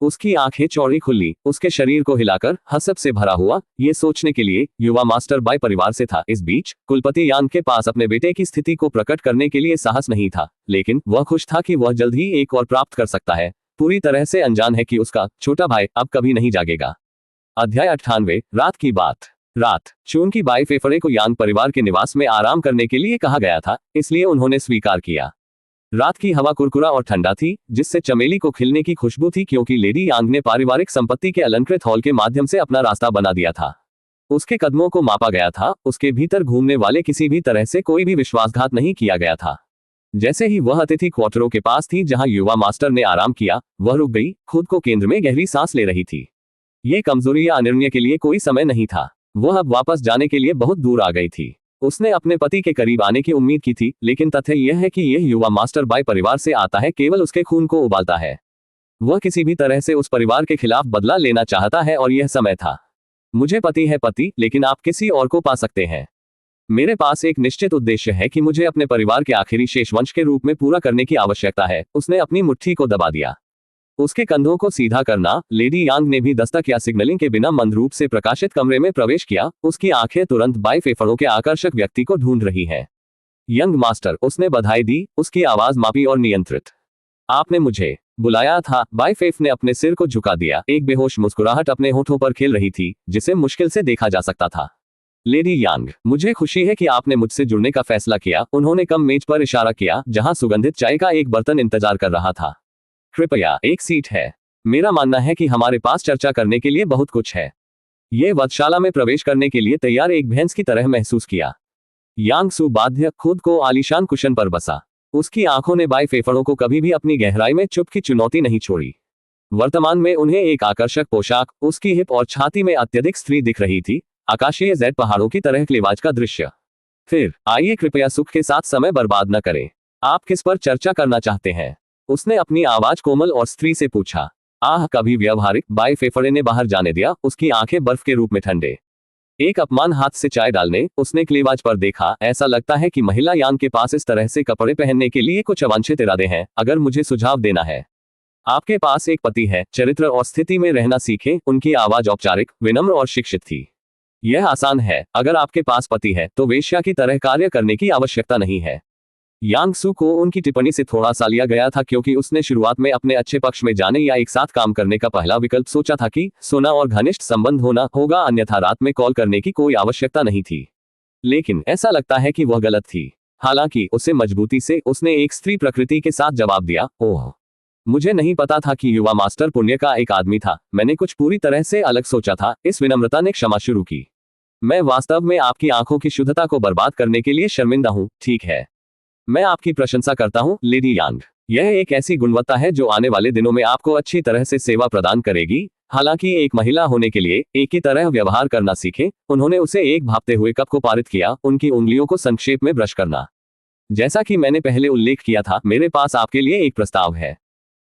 उसकी आंखें चौड़ी खुली, उसके शरीर को हिलाकर हसब से भरा हुआ, ये सोचने के लिए युवा मास्टर बाय परिवार से था। इस बीच कुलपति यांग के पास अपने बेटे की स्थिति को प्रकट करने के लिए साहस नहीं था, लेकिन वह खुश था कि वह जल्द ही एक और प्राप्त कर सकता है। पूरी तरह से अनजान है कि उसका छोटा भाई अब कभी नहीं जागेगा। अध्याय 98, रात की बात। रात चून की बाई फेफड़े को यांग परिवार के निवास में आराम करने के लिए कहा गया था, इसलिए उन्होंने स्वीकार किया। रात की हवा कुरकुरा और ठंडा थी, जिससे चमेली को खिलने की खुशबू थी, क्योंकि लेडी यांग ने पारिवारिक संपत्ति के अलंकृत हॉल के माध्यम से अपना रास्ता बना दिया था। उसके कदमों को मापा गया था, उसके भीतर घूमने वाले किसी भी तरह से कोई भी विश्वासघात नहीं किया गया था। जैसे ही वह अतिथि क्वार्टरों के पास थी जहां युवा मास्टर ने आराम किया, वह रुक गई, खुद को केंद्र में गहरी सांस ले रही थी। ये कमजोरी या अनिर्णय के लिए कोई समय नहीं था। वह अब वापस जाने के लिए बहुत दूर आ गई थी। उसने अपने पति के करीब आने की उम्मीद की थी, लेकिन तथ्य यह है कि यह युवा मास्टर बाई परिवार से आता है, केवल उसके खून को उबालता है। वह किसी भी तरह से उस परिवार के खिलाफ बदला लेना चाहता है और यह समय था। मुझे पति है पति, लेकिन आप किसी और को पा सकते हैं। मेरे पास एक निश्चित उद्देश्य है कि मुझे अपने परिवार के आखिरी शेष वंश के रूप में पूरा करने की आवश्यकता है। उसने अपनी मुट्ठी को दबा दिया। उसके कंधों को सीधा करना। लेडी यांग ने भी दस्तक या सिग्नलिंग के बिना मंद रूप से प्रकाशित कमरे में प्रवेश किया। उसकी आंखें तुरंत बाई फेफड़ों के आकर्षक व्यक्ति को ढूंढ रही हैं। यंग मास्टर, उसने बधाई दी, उसकी आवाज मापी और नियंत्रित। आपने मुझे बुलाया था। बाई फेफ ने अपने सिर को झुका दिया। एक बेहोश मुस्कुराहट अपने होठों पर खेल रही थी, जिसे मुश्किल से देखा जा सकता था। लेडी यांग, मुझे खुशी है कि आपने मुझसे जुड़ने का फैसला किया। उन्होंने कम मेज पर इशारा किया, जहां सुगंधित चाय का एक बर्तन इंतजार कर रहा था। कृपया एक सीट है। मेरा मानना है कि हमारे पास चर्चा करने के लिए बहुत कुछ है। ये वधशाला में प्रवेश करने के लिए तैयार एक भैंस की तरह महसूस किया। यांग सू बाध्य खुद को आलीशान कुशन पर बसा। उसकी आंखों ने बाई फेफड़ों को कभी भी अपनी गहराई में चुप की चुनौती नहीं छोड़ी। वर्तमान में उन्हें एक आकर्षक पोशाक, उसकी हिप और छाती में अत्यधिक स्त्री दिख रही थी, आकाशीय जेड पहाड़ों की तरह क्लेवाज का दृश्य। फिर आइए कृपया सुख के साथ समय बर्बाद न करें। आप किस पर चर्चा करना चाहते हैं? उसने अपनी आवाज कोमल और स्त्री से पूछा। आह, कभी व्यवहारिक। बाई फेफड़े ने बाहर जाने दिया, उसकी आंखें बर्फ के रूप में ठंडे। एक अपमान हाथ से चाय डालने। उसने क्लेवाज पर देखा। ऐसा लगता है कि महिला यांग के पास इस तरह से कपड़े पहनने के लिए कुछ अवांछित इरादे हैं। अगर मुझे सुझाव देना है, आपके पास एक पति है, चरित्र और स्थिति में रहना सीखें। उनकी आवाज औपचारिक, विनम्र और शिक्षित थी। यह आसान है। अगर आपके पास पति है तो वेश्या की तरह कार्य करने की आवश्यकता नहीं है। यांग सू को उनकी टिप्पणी से थोड़ा सा लिया गया था, क्योंकि उसने शुरुआत में अपने अच्छे पक्ष में जाने या एक साथ काम करने का पहला विकल्प सोचा था कि सोना और घनिष्ठ संबंध होना होगा, अन्यथा रात में कॉल करने की कोई आवश्यकता नहीं थी। लेकिन ऐसा लगता है कि वह गलत थी। हालांकि उसे मजबूती से उसने एक स्त्री प्रकृति के साथ जवाब दिया, ओह, मुझे नहीं पता था कि युवा मास्टर पुण्य का एक आदमी था। मैंने कुछ पूरी तरह से अलग सोचा था। इस विनम्रता ने क्षमा शुरू की। मैं वास्तव में आपकी आंखों की शुद्धता को बर्बाद करने के लिए शर्मिंदा हूं। ठीक है, मैं आपकी प्रशंसा करता हूं, लेडी यांग। यह एक ऐसी गुणवत्ता है जो आने वाले दिनों में आपको अच्छी तरह से सेवा प्रदान करेगी। हालांकि एक महिला होने के लिए एक की तरह व्यवहार करना सीखें। उन्होंने उसे एक भापते हुए कप को पारित किया। उनकी उंगलियों को संक्षेप में ब्रश करना। जैसा कि मैंने पहले उल्लेख किया था, मेरे पास आपके लिए एक प्रस्ताव है,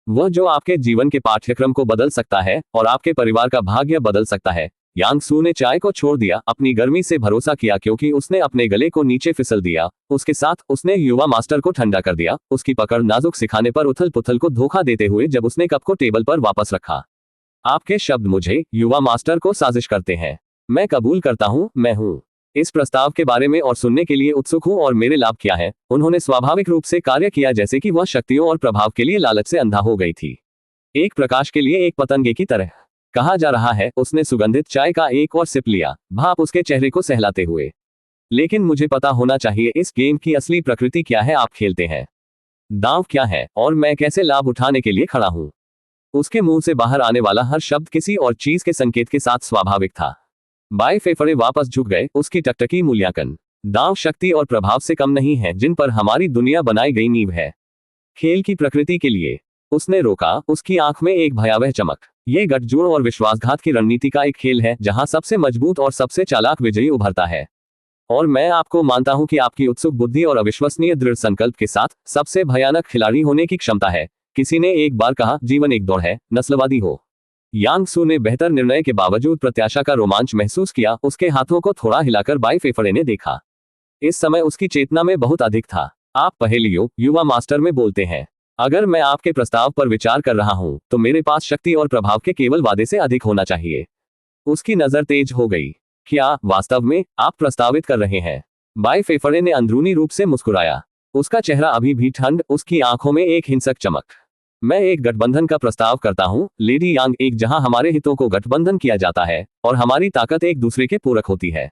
वह जो आपके जीवन के पाठ्यक्रम को बदल सकता है और आपके परिवार का भाग्य बदल सकता है। यांग सू ने चाय को छोड़ दिया, अपनी गर्मी से भरोसा किया, क्योंकि उसने अपने गले को नीचे फिसल दिया। उसके साथ उसने युवा मास्टर को ठंडा कर दिया। उसकी पकड़ नाजुक सिखाने पर उथल पुथल को धोखा देते हुए जब उसने कप को टेबल पर वापस रखा। आपके शब्द मुझे युवा मास्टर को साजिश करते हैं। मैं कबूल करता हूं, मैं हूं इस प्रस्ताव के बारे में और सुनने के लिए उत्सुक हूं और मेरे लाभ क्या है। उन्होंने स्वाभाविक रूप से कार्य किया, जैसे कि वह शक्तियों और प्रभाव के लिए लालच से अंधा हो गई थी। एक प्रकाश के लिए एक पतंगे की तरह कहा जा रहा है। उसने सुगंधित चाय का एक और सिप लिया, भाप उसके चेहरे को सहलाते हुए। लेकिन मुझे पता होना चाहिए, इस गेम की असली प्रकृति क्या है, आप खेलते हैं, दांव क्या है, और मैं कैसे लाभ उठाने के लिए खड़ा हूं। उसके मुंह से बाहर आने वाला हर शब्द किसी और चीज के संकेत के साथ स्वाभाविक था। बाई फेफड़े वापस झुक गए। उसकी टकटकी मूल्यांकन दांव शक्ति और प्रभाव से कम नहीं है, जिन पर हमारी दुनिया बनाई गई नींव है। खेल की प्रकृति के लिए उसने रोका, उसकी आंख में एक भयावह चमक। यह गठजोड़ और विश्वासघात की रणनीति का एक खेल है, जहां सबसे मजबूत और सबसे चालाक विजयी उभरता है। और मैं आपको मानता हूं कि आपकी उत्सुक बुद्धि और अविश्वसनीय दृढ़ संकल्प के साथ सबसे भयानक खिलाड़ी होने की क्षमता है। किसी ने एक बार कहा, जीवन एक दौड़ है, नस्लवादी हो। यांग सू ने बेहतर निर्णय के बावजूद प्रत्याशा का रोमांच महसूस किया। उसके हाथों को थोड़ा हिलाकर बाई फेफड़े ने देखा। इस समय उसकी चेतना में बहुत अधिक था। आप पहेलियों युवा मास्टर में बोलते हैं। अगर मैं आपके प्रस्ताव पर विचार कर रहा हूं, तो मेरे पास शक्ति और प्रभाव के केवल वादे से अधिक होना चाहिए। उसकी नजर तेज हो गई। क्या वास्तव में आप प्रस्तावित कर रहे हैं? बाई फेफड़े ने अंदरूनी रूप से मुस्कुराया। उसका चेहरा अभी भी ठंड, उसकी आंखों में एक हिंसक चमक। मैं एक गठबंधन का प्रस्ताव करता हूँ लेडी यांग, एक जहां हमारे हितों को गठबंधन किया जाता है और हमारी ताकत एक दूसरे के पूरक होती है।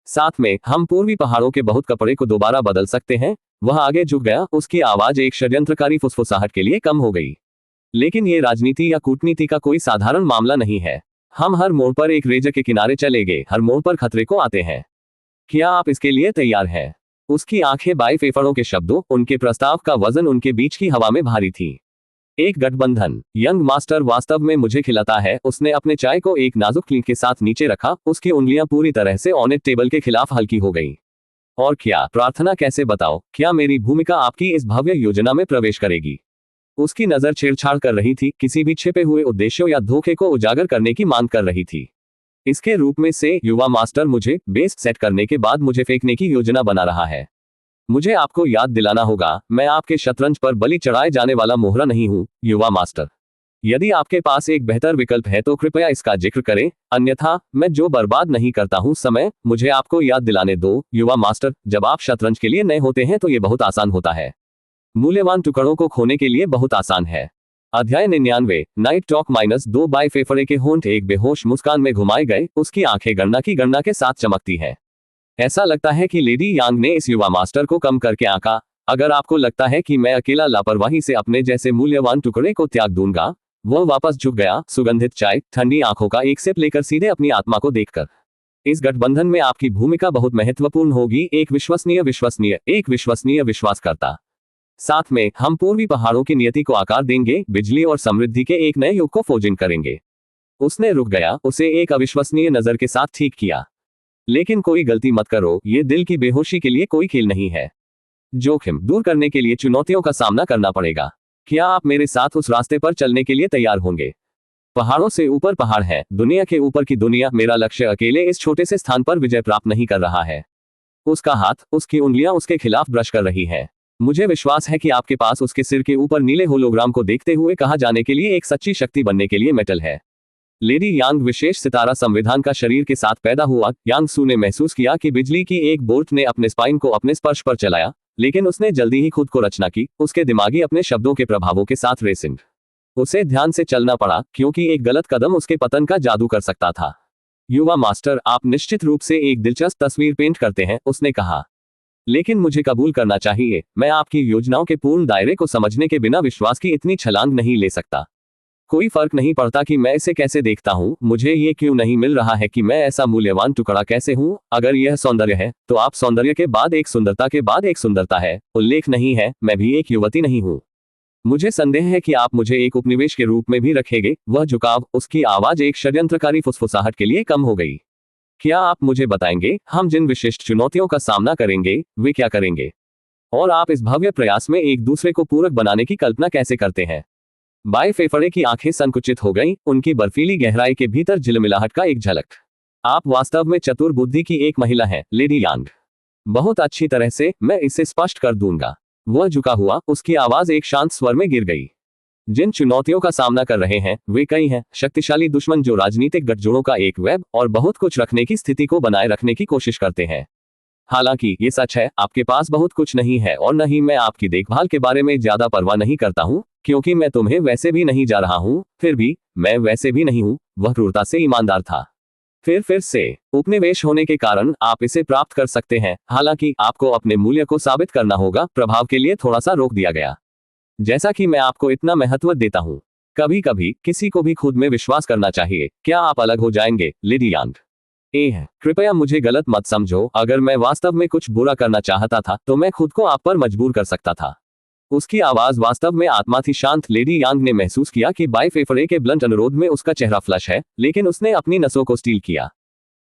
साथ में हम पूर्वी पहाड़ों के बहुत कपड़े को दोबारा बदल सकते हैं। वह आगे झुक गया, उसकी आवाज एक षड्यंत्रकारी फुसफुसाहट के लिए कम हो गई। लेकिन ये राजनीति या कूटनीति का कोई साधारण मामला नहीं है। हम हर मोड़ पर एक रेजा के किनारे चले गए, हर मोड़ पर खतरे को आते हैं। क्या आप इसके लिए तैयार हैं? उसकी आंखें बाई फेफड़ों के शब्दों, उनके प्रस्ताव का वजन उनके बीच की हवा में भारी थी। एक गठबंधन। यंग मास्टर वास्तव में मुझे खिलाता है। उसने अपने चाय को एक नाजुक क्लिक के साथ नीचे रखा, उसकी उंगलियां पूरी तरह से ऑनेट टेबल के खिलाफ हल्की हो गई। और क्या प्रार्थना कैसे बताओ, क्या मेरी भूमिका आपकी इस भव्य योजना में प्रवेश करेगी? उसकी नजर छेड़छाड़ कर रही थी, किसी भी छिपे हुए उद्देश्यों या धोखे को उजागर करने की मांग कर रही थी। इसके रूप में से युवा मास्टर मुझे बेस सेट करने के बाद मुझे फेंकने की योजना बना रहा है। मुझे आपको याद दिलाना होगा, मैं आपके शतरंज पर बलि चढ़ाए जाने वाला मोहरा नहीं हूं, युवा मास्टर। यदि आपके पास एक बेहतर विकल्प है तो कृपया इसका जिक्र करें, अन्यथा मैं जो बर्बाद नहीं करता हूं समय। मुझे आपको याद दिलाने दो, युवा मास्टर, जब आप शतरंज के लिए नए होते हैं तो ये बहुत आसान होता है। मूल्यवान टुकड़ों को खोने के लिए बहुत आसान है। अध्याय 99। नाइट टॉक -2 बाय फेफड़े के होंठ एक बेहोश मुस्कान में घुमाए गए, उसकी आंखें गणना के साथ चमकती हैं। ऐसा लगता है कि लेडी यांग ने इस युवा मास्टर को कम करके आंका। अगर आपको लगता है कि मैं अकेला लापरवाही से अपने जैसे मूल्यवान टुकड़े को त्याग दूंगा। वह वापस झुक गया, सुगंधित चाय, ठंडी आंखों का एक सिप लेकर सीधे अपनी आत्मा को देखकर। इस गठबंधन में आपकी भूमिका बहुत महत्वपूर्ण होगी, एक विश्वसनीय विश्वासकर्ता। साथ में हम पूर्वी पहाड़ों की नियति को आकार देंगे, बिजली और समृद्धि के एक नए युग को फोजिंग करेंगे। उसने रुक गया, उसे एक अविश्वसनीय नजर के साथ ठीक किया। लेकिन कोई गलती मत करो, ये दिल की बेहोशी के लिए कोई खेल नहीं है। जोखिम दूर करने के लिए चुनौतियों का सामना करना पड़ेगा। क्या आप मेरे साथ उस रास्ते पर चलने के लिए तैयार होंगे? पहाड़ों से ऊपर पहाड़ है, दुनिया के ऊपर की दुनिया। मेरा लक्ष्य अकेले इस छोटे से स्थान पर विजय प्राप्त नहीं कर रहा है। उसका हाथ, उसकी उंगलियां उसके खिलाफ ब्रश कर रही हैं। मुझे विश्वास है कि आपके पास उसके सिर के ऊपर नीले होलोग्राम को देखते हुए कहा जाने के लिए एक सच्ची शक्ति बनने के लिए मेटल है। लेडी यांग विशेष सितारा संविधान का शरीर के साथ पैदा हुआ। यांग सू ने महसूस किया कि बिजली की एक बोल्ट ने अपने स्पाइन को अपने स्पर्श पर चलाया, लेकिन उसने जल्दी ही खुद को रचना की, उसके दिमागी अपने शब्दों के प्रभावों के साथ रेसिंग। उसे ध्यान से चलना पड़ा, क्योंकि एक गलत कदम उसके पतन का जादू कर सकता था। युवा मास्टर, आप निश्चित रूप से एक दिलचस्प तस्वीर पेंट करते हैं, उसने कहा। लेकिन मुझे कबूल करना चाहिए, मैं आपकी योजनाओं के पूर्ण दायरे को समझने के बिना विश्वास की इतनी छलांग नहीं ले सकता। कोई फर्क नहीं पड़ता कि मैं इसे कैसे देखता हूँ, मुझे ये क्यों नहीं मिल रहा है कि मैं ऐसा मूल्यवान टुकड़ा कैसे हूँ। अगर यह सौंदर्य है, तो आप सौंदर्य के बाद एक सुंदरता के बाद एक सुंदरता है, उल्लेख नहीं है। मैं भी एक युवती नहीं हूँ। मुझे संदेह है कि आप मुझे एक उपनिवेश के रूप में भी रखेंगे। वह झुकाव, उसकी आवाज एक षड्यंत्रकारी फुसफुसाहट के लिए कम हो गई। क्या आप मुझे बताएंगे, हम जिन विशिष्ट चुनौतियों का सामना करेंगे, वे क्या करेंगे? और आप इस भव्य प्रयास में एक दूसरे को पूरक बनाने की कल्पना कैसे करते हैं? बाई फेफड़े की आंखें संकुचित हो गईं, उनकी बर्फीली गहराई के भीतर झिलमिलाहट का एक झलक। आप वास्तव में चतुर बुद्धि की एक महिला हैं, लेडी यांग। बहुत अच्छी तरह से, मैं इसे स्पष्ट कर दूंगा। वह झुका हुआ, उसकी आवाज एक शांत स्वर में गिर गई। जिन चुनौतियों का सामना कर रहे हैं, वे कई हैं। शक्तिशाली दुश्मन जो राजनीतिक गठजोड़ों का एक वेब और बहुत कुछ रखने की स्थिति को बनाए रखने की कोशिश करते हैं। हालांकि ये सच है, आपके पास बहुत कुछ नहीं है, और न ही मैं आपकी देखभाल के बारे में ज्यादा परवाह नहीं करता हूं, क्योंकि मैं तुम्हें वैसे भी नहीं जा रहा हूं। फिर भी मैं वैसे भी नहीं हूं। वह क्रूरता से ईमानदार था। फिर से उपनिवेश होने के कारण आप इसे प्राप्त कर सकते हैं, हालांकि आपको अपने मूल्य को साबित करना होगा। प्रभाव के लिए थोड़ा सा रोक दिया गया। जैसा कि मैं आपको इतना महत्व देता हूं, कभी कभी किसी को भी खुद में विश्वास करना चाहिए। क्या आप अलग हो जाएंगे, लेडी यांग? कृपया मुझे गलत मत समझो। अगर मैं वास्तव में कुछ बुरा करना चाहता था तो मैं खुद को आप पर मजबूर कर सकता था। उसकी आवाज वास्तव में आत्मा थी। शांत। लेडी यांग ने महसूस किया कि बाई फेफड़े के ब्लंट अनुरोध में उसका चेहरा फ्लश है, लेकिन उसने अपनी नसों को स्टील किया।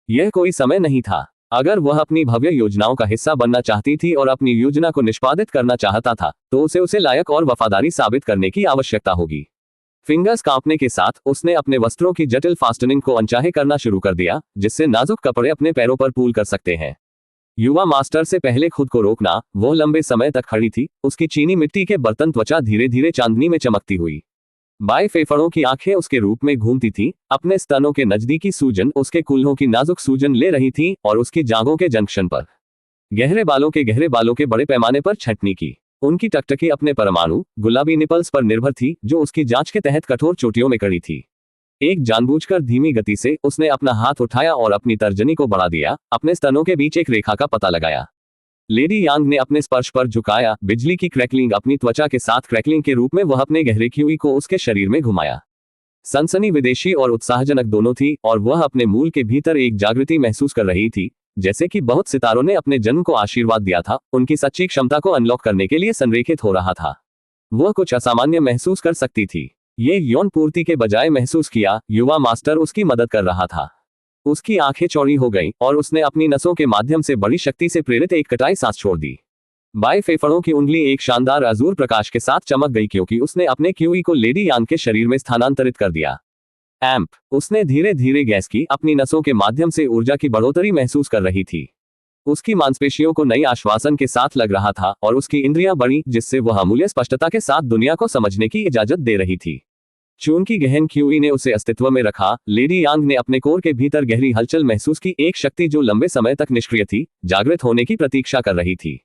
यह कोई समय नहीं था। अगर वह अपनी भव्य योजनाओं का हिस्सा बनना चाहती थी और अपनी योजना को निष्पादित करना चाहता था, तो उसे लायक और वफादारी साबित करने की आवश्यकता होगी। फिंगर्स कांपने के साथ उसने अपने वस्त्रों की जटिल फास्टनिंग को अनचाहे करना शुरू कर दिया, जिससे नाजुक कपड़े अपने पैरों पर पूल कर सकते हैं। युवा मास्टर से पहले खुद को रोकना। वो लंबे समय तक खड़ी थी, उसकी चीनी मिट्टी के बर्तन त्वचा धीरे धीरे चांदनी में चमकती हुई। बाई फेफड़ों की आंखें उसके रूप में घूमती थी, अपने स्तनों के नजदीकी सूजन उसके कूल्हों की नाजुक सूजन ले रही थी, और उसकी जांघों के जंक्शन पर गहरे बालों के बड़े पैमाने पर छंटनी की। उनकी टकटकी अपने परमाणु गुलाबी निपल्स पर निर्भर थी, जो उसकी जांच के तहत कठोर चोटियों में कड़ी थी। एक जानबूझकर धीमी गति से उसने अपना हाथ उठाया और अपनी तर्जनी को बढ़ा दिया, अपने स्तनों के बीच एक रेखा का पता लगाया। लेडी यांग ने अपने स्पर्श पर झुकाया, बिजली की क्रैकलिंग अपनी त्वचा के साथ क्रैकलिंग के रूप में वह अपने गहरे क्यूई को उसके शरीर में घुमाया। सनसनी विदेशी और उत्साहजनक दोनों थी, और वह अपने मूल के भीतर एक जागृति महसूस कर रही थी, जैसे कि बहुत सितारों ने अपने जन्म को आशीर्वाद दिया था, उनकी सच्ची क्षमता को अनलॉक करने के लिए संरेखित हो रहा था। वह कुछ असामान्य महसूस कर सकती थी। ये यौन पूर्ति के बजाय महसूस किया, युवा मास्टर उसकी मदद कर रहा था। उसकी आंखें चौड़ी हो गईं और उसने अपनी नसों के माध्यम से बड़ी शक्ति से प्रेरित एक कटाई सांस छोड़ दी। बाएं फेफड़ों की उंगली एक शानदार अजूर प्रकाश के साथ चमक गई, क्योंकि उसने अपने क्यूई को लेडी यांग के शरीर में स्थानांतरित कर दिया। एम्प, उसने धीरे धीरे गैस की अपनी नसों के माध्यम से ऊर्जा की बढ़ोतरी महसूस कर रही थी। उसकी मांसपेशियों को नई आश्वासन के साथ लग रहा था और उसकी इंद्रियां बढ़ी, जिससे वह अमूल्य स्पष्टता के साथ दुनिया को समझने की इजाजत दे रही थी। चून की गहन क्यूई ने उसे अस्तित्व में रखा। लेडी यांग ने अपने कोर के भीतर गहरी हलचल महसूस की, एक शक्ति जो लंबे समय तक निष्क्रिय थी, जागृत होने की प्रतीक्षा कर रही थी।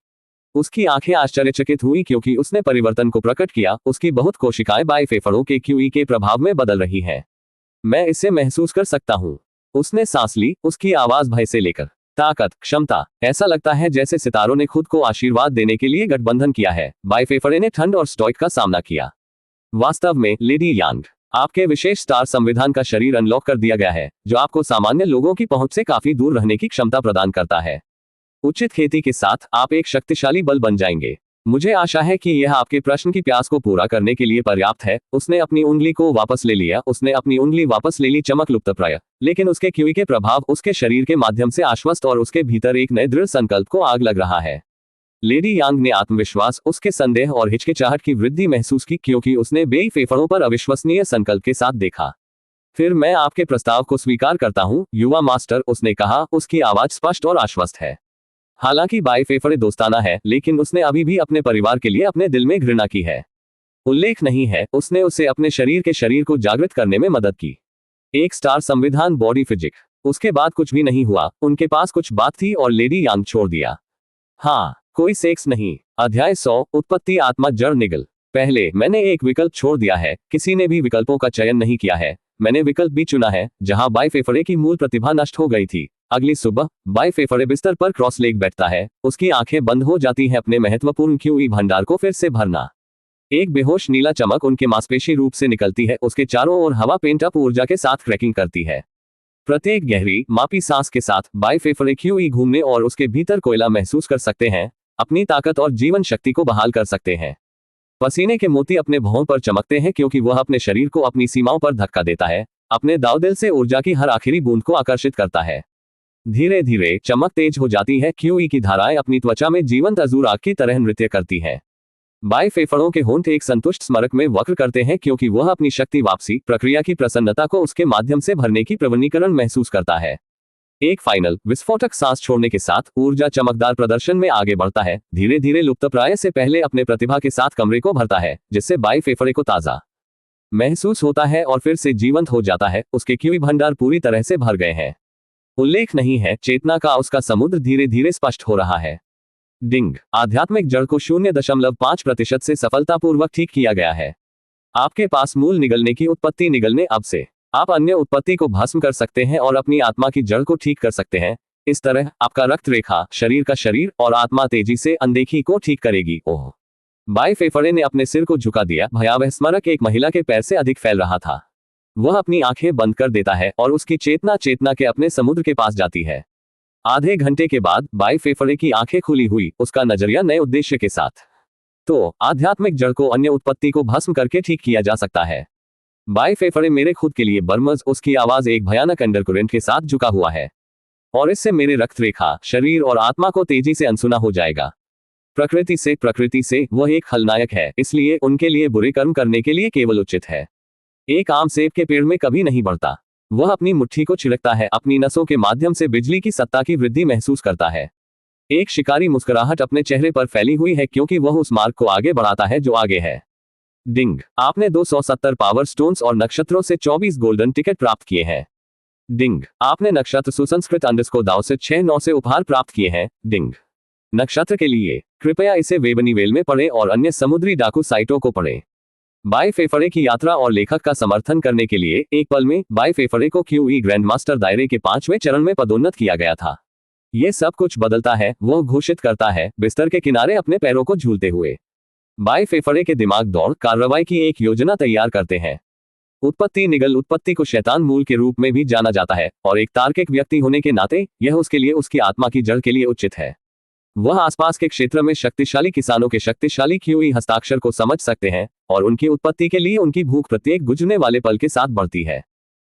उसकी आंखें आश्चर्यचकित हुई, क्योंकि उसने परिवर्तन को प्रकट किया। उसकी बहुत कोशिकाएं बाएं फेफड़ों के क्यूई के प्रभाव में बदल रही हैं। मैं इसे महसूस कर सकता हूँ। उसने सांस ली, उसकी आवाज भय से लेकर ताकत, क्षमता। ऐसा लगता है जैसे सितारों ने खुद को आशीर्वाद देने के लिए गठबंधन किया है। बाएं फेफड़े ने ठंड और स्टॉइक का सामना किया। वास्तव में लेडी यांग, आपके विशेष स्टार संविधान का शरीर अनलॉक कर दिया गया है, जो आपको सामान्य लोगों की पहुंच से काफी दूर रहने की क्षमता प्रदान करता है। उचित खेती के साथ आप एक शक्तिशाली बल बन जाएंगे। मुझे आशा है कि यह आपके प्रश्न की प्यास को पूरा करने के लिए पर्याप्त है। उसने अपनी उंगली को वापस ले लिया। उसने अपनी उंगली वापस ले ली, चमक लुप्तप्राय, लेकिन उसके क्यूई के प्रभाव उसके शरीर के माध्यम से आश्वस्त और उसके भीतर एक नए दृढ़ संकल्प को आग लग रहा है। लेडी यांग ने आत्मविश्वास, उसके संदेह और हिचकिचाहट की वृद्धि महसूस की, क्योंकि उसने बेई फेफड़ों पर अविश्वसनीय संकल्प के साथ देखा। फिर मैं आपके प्रस्ताव को स्वीकार करता हूं, युवा मास्टर, उसने कहा। उसकी आवाज स्पष्ट और आश्वस्त है। हालांकि बाएं फेफड़े दोस्ताना है, लेकिन उसने अभी भी अपने परिवार के लिए अपने दिल में घृणा की है। उल्लेख नहीं है, उसने उसे अपने शरीर के शरीर को जागृत करने में मदद की। एक स्टार संविधान बॉडी फिजिक। उसके बाद कुछ भी नहीं हुआ। उनके पास कुछ बात थी और लेडी यांग छोड़ दिया। हाँ, कोई सेक्स नहीं। अध्याय 100, उत्पत्ति, आत्मा, जड़, निगल। पहले मैंने एक विकल्प छोड़ दिया है। किसी ने भी विकल्पों का चयन नहीं किया है। मैंने विकल्प भी चुना है जहां बाएं फेफड़े की मूल प्रतिभा नष्ट हो गई थी। अगली सुबह बाएं फेफड़े बिस्तर पर क्रॉस लेग बैठता है। उसकी आंखें बंद हो जाती हैं, अपने महत्वपूर्ण क्यूई भंडार को फिर से भरना। एक बेहोश नीला चमक उनके मांसपेशी रूप से निकलती है। उसके चारों ओर हवा पेंट अप ऊर्जा के साथ क्रैकिंग करती है। प्रत्येक गहरी मापी सांस के साथ बाएं फेफड़े क्यूई घूमने और उसके भीतर कोयला महसूस कर सकते हैं, अपनी ताकत और जीवन शक्ति को बहाल कर सकते हैं। पसीने के मोती अपने भौं पर चमकते हैं, क्योंकि वह अपने शरीर को अपनी सीमाओं पर धक्का देता है, अपने दावदिल से ऊर्जा की हर आखिरी बूंद को आकर्षित करता है। धीरे धीरे चमक तेज हो जाती है। क्यूई की धाराएं अपनी त्वचा में जीवंत अजूर आग की तरह नृत्य करती हैं। बाएं फेफड़ों के होंठ एक संतुष्ट स्मारक में वक्र करते हैं, क्योंकि वह अपनी शक्ति वापसी प्रक्रिया की प्रसन्नता को उसके माध्यम से भरने की प्रवणीकरण महसूस करता है। एक फाइनल विस्फोटक सांस छोड़ने के साथ ऊर्जा चमकदार प्रदर्शन में आगे बढ़ता है। धीरे धीरे लुप्तप्राय से पहले अपने प्रतिभा के साथ कमरे को भरता है, जिससे बाएं फेफड़े को ताजा महसूस होता है और फिर से जीवंत हो जाता है। उसके क्यूई भंडार पूरी तरह से भर गए हैं। उल्लेख नहीं है, चेतना का उसका समुद्र धीरे धीरे स्पष्ट हो रहा है। डिंग, आध्यात्मिक जड़ को 0.5% से सफलतापूर्वक ठीक किया गया है। आपके पास मूल निगलने की उत्पत्ति निगलने। अब से आप अन्य उत्पत्ति को भस्म कर सकते हैं और अपनी आत्मा की जड़ को ठीक कर सकते हैं। इस तरह आपका रक्त रेखा, शरीर का शरीर और आत्मा तेजी से अनदेखी को ठीक करेगी। ओह, बाएं फेफड़े ने अपने सिर को झुका दिया। भयावह स्मारक एक महिला के पैर से अधिक फैल रहा था। वह अपनी आंखें बंद कर देता है और उसकी चेतना के अपने समुद्र के पास जाती है। आधे घंटे के बाद बाएं फेफड़े की आंखें खुली हुई, उसका नजरिया नए उद्देश्य के साथ। तो आध्यात्मिक जड़ को अन्य उत्पत्ति को भस्म करके ठीक किया जा सकता है। बाएं फेफड़े मेरे खुद के लिए बर्मज, उसकी आवाज एक भयानक अंडरकरेंट के साथ झुका हुआ है, और इससे मेरे रक्त रेखा, शरीर और आत्मा को तेजी से अनसुना हो जाएगा। प्रकृति से वह एक खलनायक है, इसलिए उनके लिए बुरे कर्म करने के लिए केवल उचित है। एक आम सेब के पेड़ में कभी नहीं बढ़ता। वह अपनी मुट्ठी को छिड़कता है, अपनी नसों के माध्यम से बिजली की सत्ता की वृद्धि महसूस करता है। एक शिकारी मुस्कुराहट अपने चेहरे पर फैली हुई है, क्योंकि वह उस मार्ग को आगे बढ़ाता है जो आगे है। डिंग, आपने 270 पावर स्टोन्स और नक्षत्रों से 24 गोल्डन टिकट प्राप्त किए हैं। डिंग, आपने नक्षत्र सुसंस्कृत अंडरस्कोर दाव से 6/9 से उपहार प्राप्त किए हैं। डिंग, नक्षत्र के लिए कृपया इसे वेबनीवेल में पढ़ें और अन्य समुद्री डाकू साइटों को पढ़ें। बाय फेफरे की यात्रा और लेखक का समर्थन करने के लिए एक पल में बाय फेफरे को क्यूई ग्रैंडमास्टर दायरे के 5वें चरण में पदोन्नत किया गया था। ये सब कुछ बदलता है, वह घोषित करता है, बिस्तर के किनारे अपने पैरों को झूलते हुए। बाय फेफरे के दिमाग दौड़ कार्रवाई की एक योजना तैयार करते हैं। उत्पत्ति निगल उत्पत्ति को शैतान मूल के रूप में भी जाना जाता है और एक तार्किक व्यक्ति होने के नाते यह उसके लिए उसकी आत्मा की जड़ के लिए उचित है। वह आसपास के क्षेत्र में शक्तिशाली किसानों के शक्तिशाली क्यूई हस्ताक्षर को समझ सकते हैं और उनकी उत्पत्ति के लिए उनकी भूख प्रत्येक गुजरने वाले पल के साथ बढ़ती है।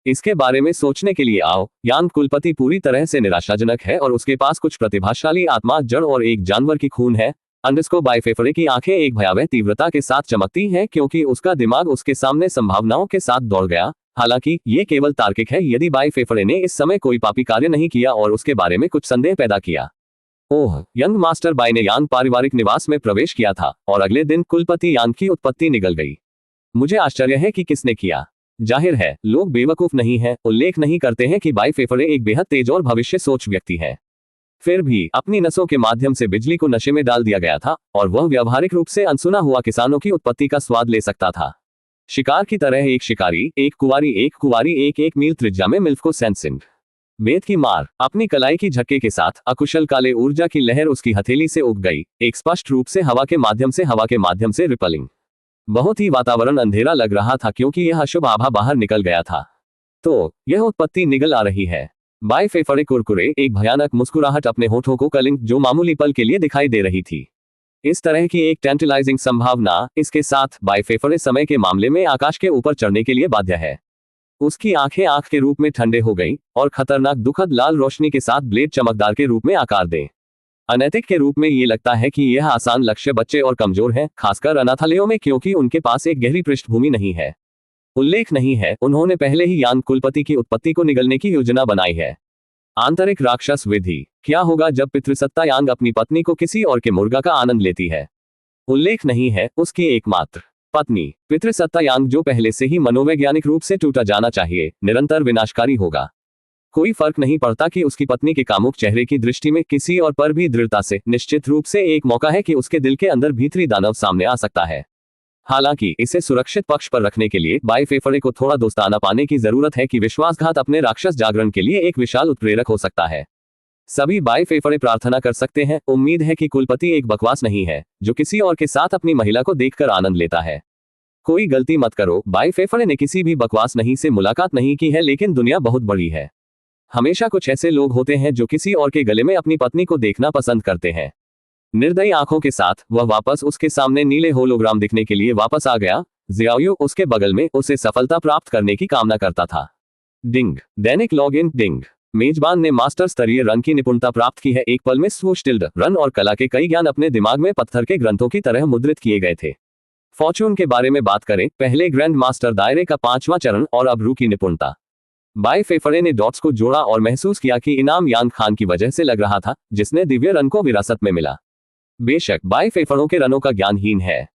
इसके बारे में सोचने के लिए आओ, यान कुलपति पूरी तरह से निराशाजनक है और उसके पास कुछ प्रतिभाशाली आत्मा जड़ और एक जानवर की खून है। अंडरस्को बाय फेफरे की आंखें एक भयावह तीव्रता के साथ चमकती हैं क्योंकि उसका दिमाग उसके सामने संभावनाओं के साथ दौड़ गया। हालांकि ये केवल तार्किक है यदि बाय फेफरे ने इस समय कोई पापी कार्य नहीं किया और उसके बारे में कुछ संदेह पैदा किया। ओह, यंग मास्टर बाय ने यान पारिवारिक निवास में प्रवेश किया था और अगले दिन कुलपति यान की उत्पत्ति निगल गई। मुझे आश्चर्य है कि किसने किया। जाहिर है लोग बेवकूफ नहीं हैं, उल्लेख नहीं करते हैं कि बाय फेफरे एक बेहद तेज और भविष्य सोच व्यक्ति है। फिर भी अपनी नसों के माध्यम से बिजली को नशे में डाल दिया गया था और वह व्यावहारिक रूप से अनसुना हुआ किसानों की उत्पत्ति का स्वाद ले सकता था। शिकार की तरह एक शिकारी, एक कुंवारी एक मील त्रिज्या में मिल्फ को सेंसिंग। बेत की मार, अपनी कलाई की झटके के साथ अकुशल काले ऊर्जा की लहर उसकी हथेली से उग गई, एक स्पष्ट रूप से हवा के माध्यम से रिपलिंग। बहुत ही वातावरण अंधेरा लग रहा था क्योंकि यह अशुभ आभा बाहर निकल गया था। तो यह उत्पत्ति निगल आ रही है। बाय फेफरे कुरकुरे, एक भयानक मुस्कुराहट अपने होठों को कलिंग जो मामूली पल के लिए दिखाई दे रही थी। इस तरह की एक टेंटलाइजिंग संभावना, इसके साथ बाय फेफरे समय के मामले में आकाश के ऊपर चढ़ने के लिए बाध्य है। उसकी आंखें आंख के रूप में ठंडे हो गईं और खतरनाक दुखद लाल रोशनी के साथ ब्लेड चमकदार के रूप में आकार दें। अनैतिक के रूप में ये लगता है कि यह आसान लक्ष्य बच्चे और कमजोर हैं, खासकर अनाथालयों में क्योंकि उनके पास एक गहरी पृष्ठभूमि नहीं है। उल्लेख नहीं है, उन्होंने पहले ही यान कुलपति की उत्पत्ति को निगलने की योजना बनाई है। आंतरिक राक्षस विधि, क्या होगा जब पितृसत्ता यांग अपनी पत्नी को किसी और के मुर्गा का आनंद लेती है। उल्लेख नहीं है, उसकी एकमात्र पत्नी पितृसत्ता यांग जो पहले से ही मनोवैज्ञानिक रूप से टूटा जाना चाहिए, निरंतर विनाशकारी होगा। कोई फर्क नहीं पड़ता कि उसकी पत्नी के कामुक चेहरे की दृष्टि में किसी और पर भी दृढ़ता से निश्चित रूप से एक मौका है कि उसके दिल के अंदर भीतरी दानव सामने आ सकता है। हालांकि इसे सुरक्षित पक्ष पर रखने के लिए बाय फेफरे को थोड़ा दोस्ताना पाने की जरूरत है कि विश्वासघात अपने राक्षस जागरण के लिए एक विशाल उत्प्रेरक हो सकता है। सभी बाय फेफरे प्रार्थना कर सकते हैं, उम्मीद है कि कुलपति एक बकवास नहीं है जो किसी और के साथ अपनी महिला को देखकर आनंद लेता है। कोई गलती मत करो, बाय फेफरे ने किसी भी बकवास नहीं से मुलाकात नहीं की है, लेकिन दुनिया बहुत बड़ी है। हमेशा कुछ ऐसे लोग होते हैं जो किसी और के गले में अपनी पत्नी को देखना पसंद करते हैं। निर्दयी आंखों के साथ वह वापस उसके सामने नीले होलोग्राम दिखने के लिए वापस आ गया। जियाओ उसके बगल में उसे सफलता प्राप्त करने की कामना करता था। डिंग, दैनिक लॉग इन डिंग। मेजबान ने मास्टर स्तरीय रन की निपुणता प्राप्त की है। एक पल में स्वूश टिल्ड रन और कला के कई ज्ञान अपने दिमाग में पत्थर के ग्रंथों की तरह मुद्रित किए गए थे। फॉर्चून के बारे में बात करें, पहले ग्रैंड मास्टर दायरे का 5वां चरण और अब रू की निपुणता। बाय फेफरे ने डॉट्स को जोड़ा और महसूस किया कि इनाम यान खान की वजह से लग रहा था, जिसने दिव्य रन को विरासत में मिला। बेशक बाय फेफरों के रनों का ज्ञानहीन है।